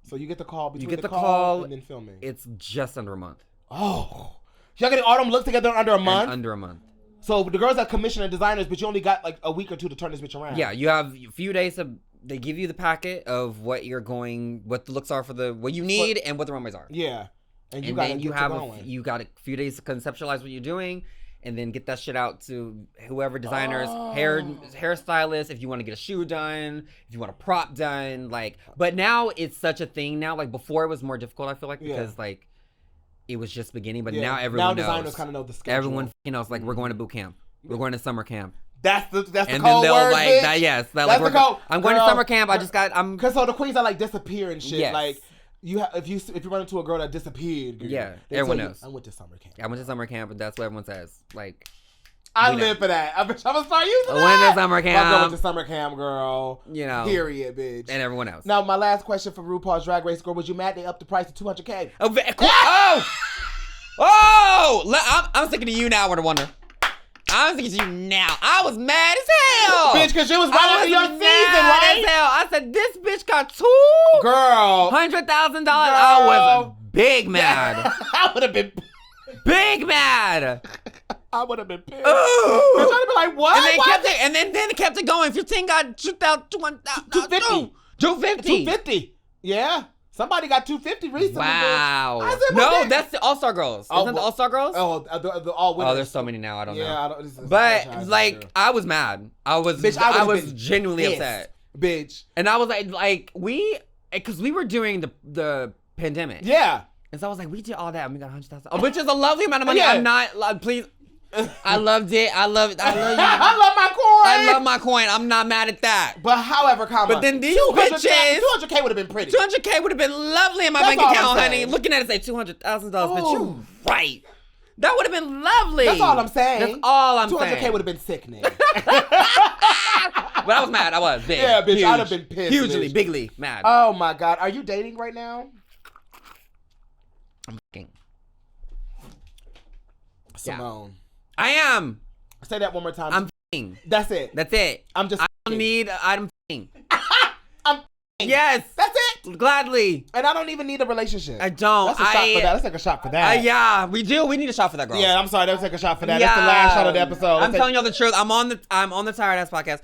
So you get the call between the call and then filming. It's just under a month. Oh. Y'all getting all them looks together under a month? Under a month. So the girls are commissioner and designers, but you only got a week or 2 to turn this bitch around. Yeah, you have a few days they give you the packet of what the looks are for what you need and what the runways are. Yeah. And you got a few days to conceptualize what you're doing. And then get that shit out to whoever, designers, hairstylists, if you want to get a shoe done, if you want a prop done, but now it's such a thing now. Like, before it was more difficult, I feel like, because it was just beginning, but now everyone knows. Now designers kind of know the schedule. Everyone knows, we're going to boot camp. We're going to summer camp. That's the and cold then word, bitch. That's the code. I'm going to summer camp. Because so the queens are disappear and shit. Yes. If you run into a girl that disappeared, everyone knows. I went to summer camp. I went to summer camp, and that's what everyone says. I live for that. I'm gonna start using that. Went to summer camp. I'm going to summer camp, girl. Period, bitch. And everyone else. Now, my last question for RuPaul's Drag Race, girl, was you mad they upped the price to $200K? Oh! I'm sticking to you now, Wonder Wonder. I'm thinking you now. I was mad as hell. Bitch, because you was right in your season, right? As hell. I said, this bitch got $200,000. I was big mad. I would have been big mad. I would have been pissed. Ooh. Bitch, I'd be like, what? And then it kept it going. 15 got 250. 250. Yeah. Somebody got 250 recently. Wow. I said, no, that's the All-Star Girls. Isn't the All-Star Girls? Oh, the all winners. Oh, there's so many now. I don't know. Yeah, I don't. But like, I was mad. I was genuinely upset, bitch. And I was like because we were during the pandemic. Yeah. And so I was like, we did all that and we got 100,000, which is a lovely amount of money. Yeah. I'm not please. I loved it. I love you. I love my coin. I love my coin. I'm not mad at that. But however, but then these bitches, 200K would have been pretty. 200K would have been lovely in my bank account, honey. Looking at it, say $200,000, but you right. That would have been lovely. That's all I'm saying. That's all I'm saying. 200K would have been sickening. But I was mad. I was big. Yeah, bitch. Huge. I'd have been pissed. Hugely, bitch. bigly mad. Oh my God. Are you dating right now? I'm fucking. Simone. I am. Say that one more time. I'm f***ing. That's it. That's it. I'm just. I don't need. I'm f***ing. I'm f***ing. Yes. That's it. Gladly. And I don't even need a relationship. I don't. That's a shot for that. Let's take a shot for that. Yeah, we do. We need a shot for that, girl. Yeah, I'm sorry. Let's take a shot for that. That's the last shot of the episode. I'm telling y'all the truth. I'm on the Tired Ass podcast.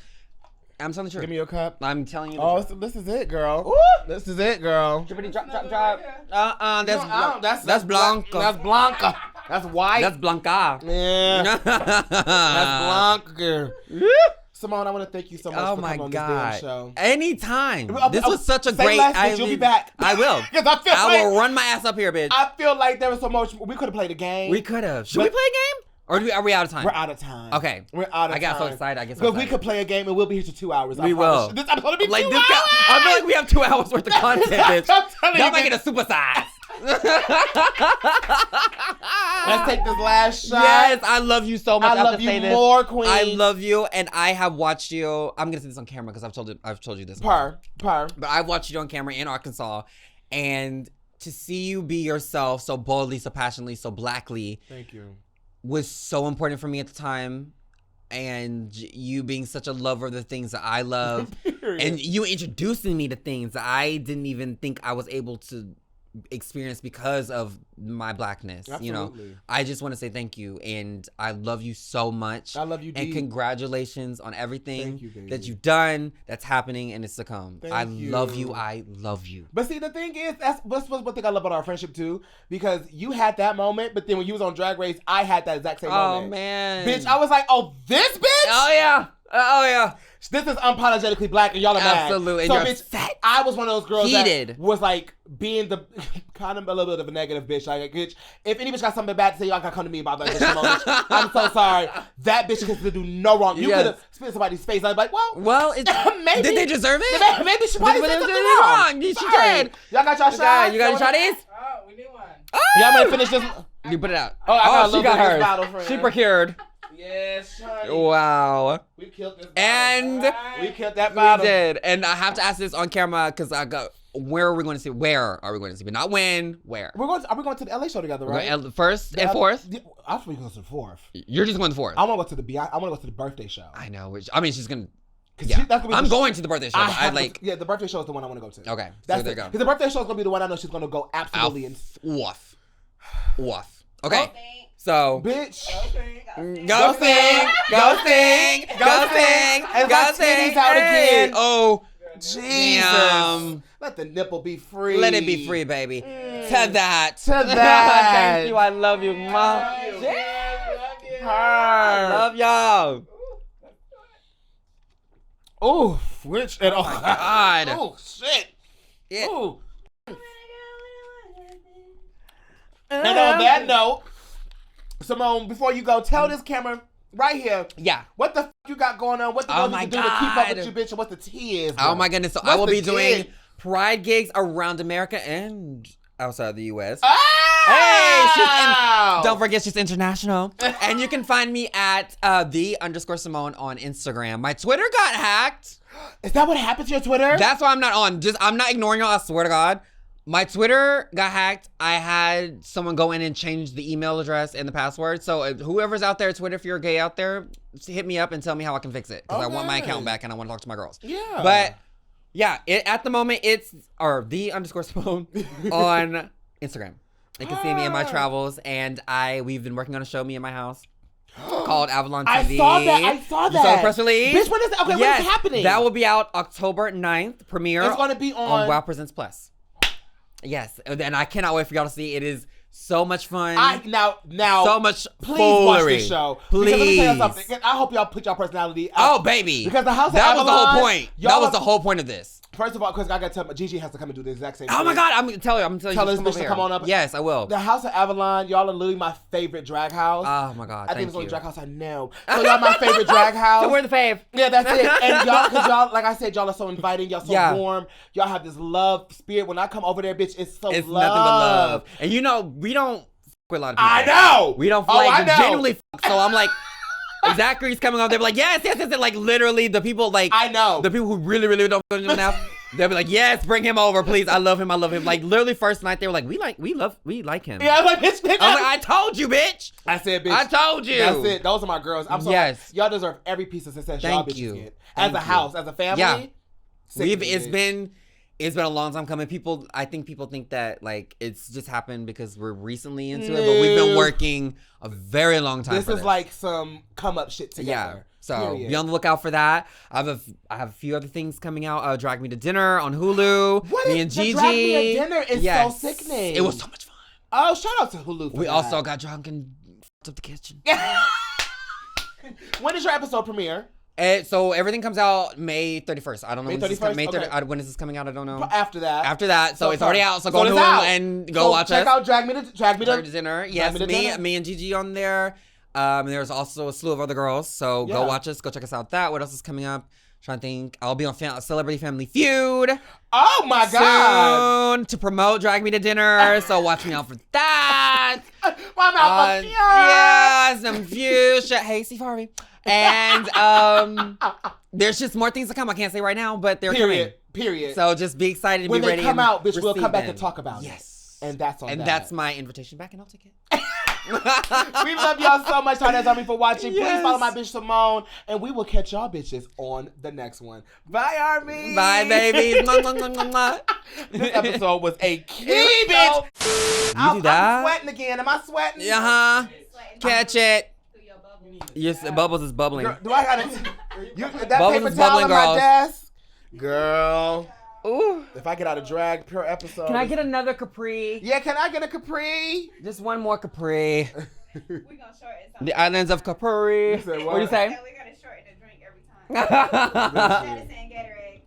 I'm telling the truth. Give me your cup. I'm telling you. Oh, this is it, girl. Ooh, this is it, girl. Drippity drop. That's Blanca. That's Blanca. That's white. That's Blanca. Yeah. That's Blanca. Simone, I want to thank you so much for coming on this damn show. Anytime. This was such a great. You'll be back. I will. Because I will run my ass up here, bitch. I feel like there was so much. We could have played a game. We could have. Should we play a game? Or are we out of time? We're out of time. Okay. We're out of time. I got so excited. Because we could play a game and we'll be here for 2 hours. We will. This episode will be like 2 this hours. I feel like we have 2 hours worth of content, bitch. Y'all make it a supersize. Let's take this last shot. Yes, I love you so much. I love you more, queen. I love you, and I have watched you. I'm gonna say this on camera because I've told you this. But I've watched you on camera in Arkansas, and to see you be yourself so boldly, so passionately, so blackly. Thank you. Was so important for me at the time. And you being such a lover of the things that I love. And you introducing me to things that I didn't even think I was able to experience because of my blackness. Absolutely. You know, I just want to say thank you, and I love you so much. I love you, and deep. Congratulations on everything you, that you've done, that's happening, and it's to come. I love you. I love you. But see, the thing is, that's one thing I love about our friendship too, because you had that moment, but then when you was on Drag Race, I had that exact same moment. Oh man, bitch, I was like, oh, this bitch. Oh yeah. Oh yeah. This is unapologetically black, and y'all are mad. Absolutely. So, and bitch, I was one of those girls that was like being the kind of a little bit of a negative bitch. Like, bitch, if any bitch got something bad to say, y'all gotta come to me about that bitch. I'm so sorry. That bitch could do no wrong. You could have spit somebody's face. I was like, well, maybe did they deserve it? Maybe she probably did something wrong. She did. Y'all got y'all shots? You got your shotties? Oh, we need one. Y'all might finish this. You put it out. She got hers. Bottle, she procured. Yes, honey. Wow. We killed this bottle. And we killed that bottle. We did. And I have to ask this on camera because I got. Where are we going to see? Where are we going to see? But not when. Where? Are we going to the LA show together? Right. First and fourth. I'm going to go to the fourth. You're just going to the fourth. I want to go to the I want to go to the birthday show. I know. She's gonna. Yeah. I'm going to the birthday show. The birthday show is the one I want to go to. Okay. That's there you go. Because the birthday show is gonna be the one I know she's gonna go absolutely Woof. Okay. So, bitch, go sing. Out again. Oh, Jesus! Let the nipple be free. Let it be free, baby. To that. Thank you. I love you, Mom. I love y'all. Oh, which and oh my God. Oh shit. Yeah. Ooh. And on that note, Simone, before you go, tell this camera right here. Yeah. What the you got going on? What the fuck you do to keep up with you, bitch? And what the tea is? Bro? Oh my goodness! So I will be doing Pride gigs around America and outside the U.S. Hey, don't forget she's international. And you can find me at _Simone on Instagram. My Twitter got hacked. Is that what happened to your Twitter? That's why I'm not on. I'm not ignoring y'all. I swear to God. My Twitter got hacked. I had someone go in and change the email address and the password. So whoever's out there, Twitter, if you're gay out there, hit me up and tell me how I can fix it. Because I want my account back and I want to talk to my girls. Yeah. But yeah, at the moment, it's _Simone on Instagram. You can see me in my travels. And we've been working on a show, me and my house, called Avalon TV. I saw that. You saw the press release? Bitch, when is it? Okay, yes, when is it happening? That will be out October 9th. Premiere. It's going to be on Wow Presents Plus. Yes, and I cannot wait for y'all to see. It is so much fun. Now, so much please foolery. watch this show. Please. Because let me tell you something. I hope y'all put y'all personality out. Oh, baby. Because the House of That was the Avalon, whole point. That was the whole point of this. First of all, because I got to tell Gigi has to come and do the exact same Oh thing. my God, I'm gonna tell you. Tell this bitch to come on up. Yes, I will. The House of Avalon, y'all are literally my favorite drag house. Oh my God, I think thank it's the only you. drag house I know. So y'all my favorite drag house. So we're the fave. Yeah, that's it. And y'all, because y'all, like I said, y'all are so inviting. Y'all so warm. Y'all have this love spirit. When I come over there, bitch, it's It's love. nothing but love. And you know, we don't f with a lot of people. I know. We don't genuinely f. So I'm like, Zachary's coming up. They're like, yes. Like literally the people like. I know. The people who really don't know him now. They'll be like, yes, bring him over, please. I love him. Like literally first night they were like, we like him. Yeah, I was like, bitch. I was like, I told you, bitch. I said, bitch. I told you. That's it. Those are my girls. I'm sorry. Yes. Y'all deserve every piece of success y'all Thank bitches you. get. Thank As a you. house, as a family. Yeah. sick of it. It's been a long time coming. I think people think that like it's just happened because we're recently into it, but we've been working a very long time. This is like some come up shit together. Yeah. So Period. be on the lookout for that. I have a few other things coming out. Drag Me to Dinner on Hulu. Me and Gigi. Drag Me to Dinner is so sickening. It was so much fun. Oh, shout out to Hulu. For We that. also got drunk and f***ed up the kitchen. When is your episode premiere? So everything comes out May 31st. I don't know May when this is 31st? May 30, Okay. when is this coming out? I don't know. After that. So it's already out. So go on it's Hulu out. and go watch check us. out Drag Me to Dinner. Yes, me and Gigi on there. There's also a slew of other girls. So go watch us. Go check us out. What else is coming up? Trying to think. I'll be on Celebrity Family Feud. Oh my God. Soon to promote Drag Me to Dinner. So watch me out for that. My mouth is yeah, some fuchsia. Hey, Steve Harvey. And there's just more things to come. I can't say right now, but they're coming. Period. So just be excited and when be ready. When they come out, bitch, we'll receive come back them. and talk about it. Yes. And that's on that. And that's my invitation back, and I'll take it. We love y'all so much. That's Army for watching. Yes. Please follow my bitch Simone, and we will catch y'all bitches on the next one. Bye, Army. Bye, babies. Mwah, mwah, mwah, mwah, mwah. This episode was a key, bitch. You do that? I'm sweating again. Am I sweating? Catch it. Yes, bubbles is bubbling. Girl, do I gotta? That Bubbles paper is towel bubbling, on my girls. desk, girl. Ooh. If I get out of drag per episode, Can I get another Capri? Yeah, can I get a Capri? Just one more Capri. We're gonna shorten something. The islands of Capri. You said What do you say? Yeah, we gotta shorten the drink every time. Instead of saying Gatorade.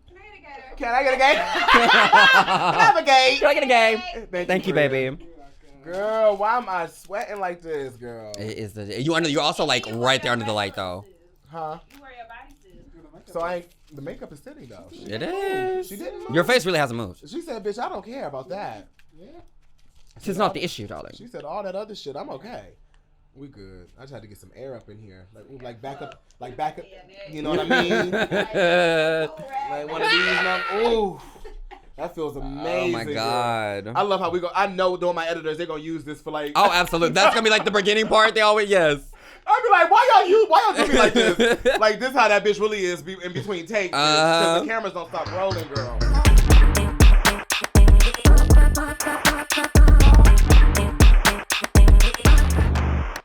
Can I get a Gatorade? Can I get a game? Can I have a game? Can I get a game? Thank you, baby. Girl, why am I sweating like this, girl? It is you're also like right there under the light though. Huh? You wear your bodysuit. So the makeup is sitting though. It is. She didn't move. Your face really hasn't moved. She said, "Bitch, I don't care about that." It's not the issue, darling. She said all that other shit. I'm okay. We good. I just had to get some air up in here, like back up. You know what I mean? Like one of these. Ooh, that feels amazing. Oh my God. Girl. I love how we go. I know though my editors, they're gonna use this for like. Oh, absolutely. That's gonna be like the beginning part. They always I'd be like, why y'all do me like this? Like this how that bitch really is in between takes. Because the cameras don't stop rolling, girl.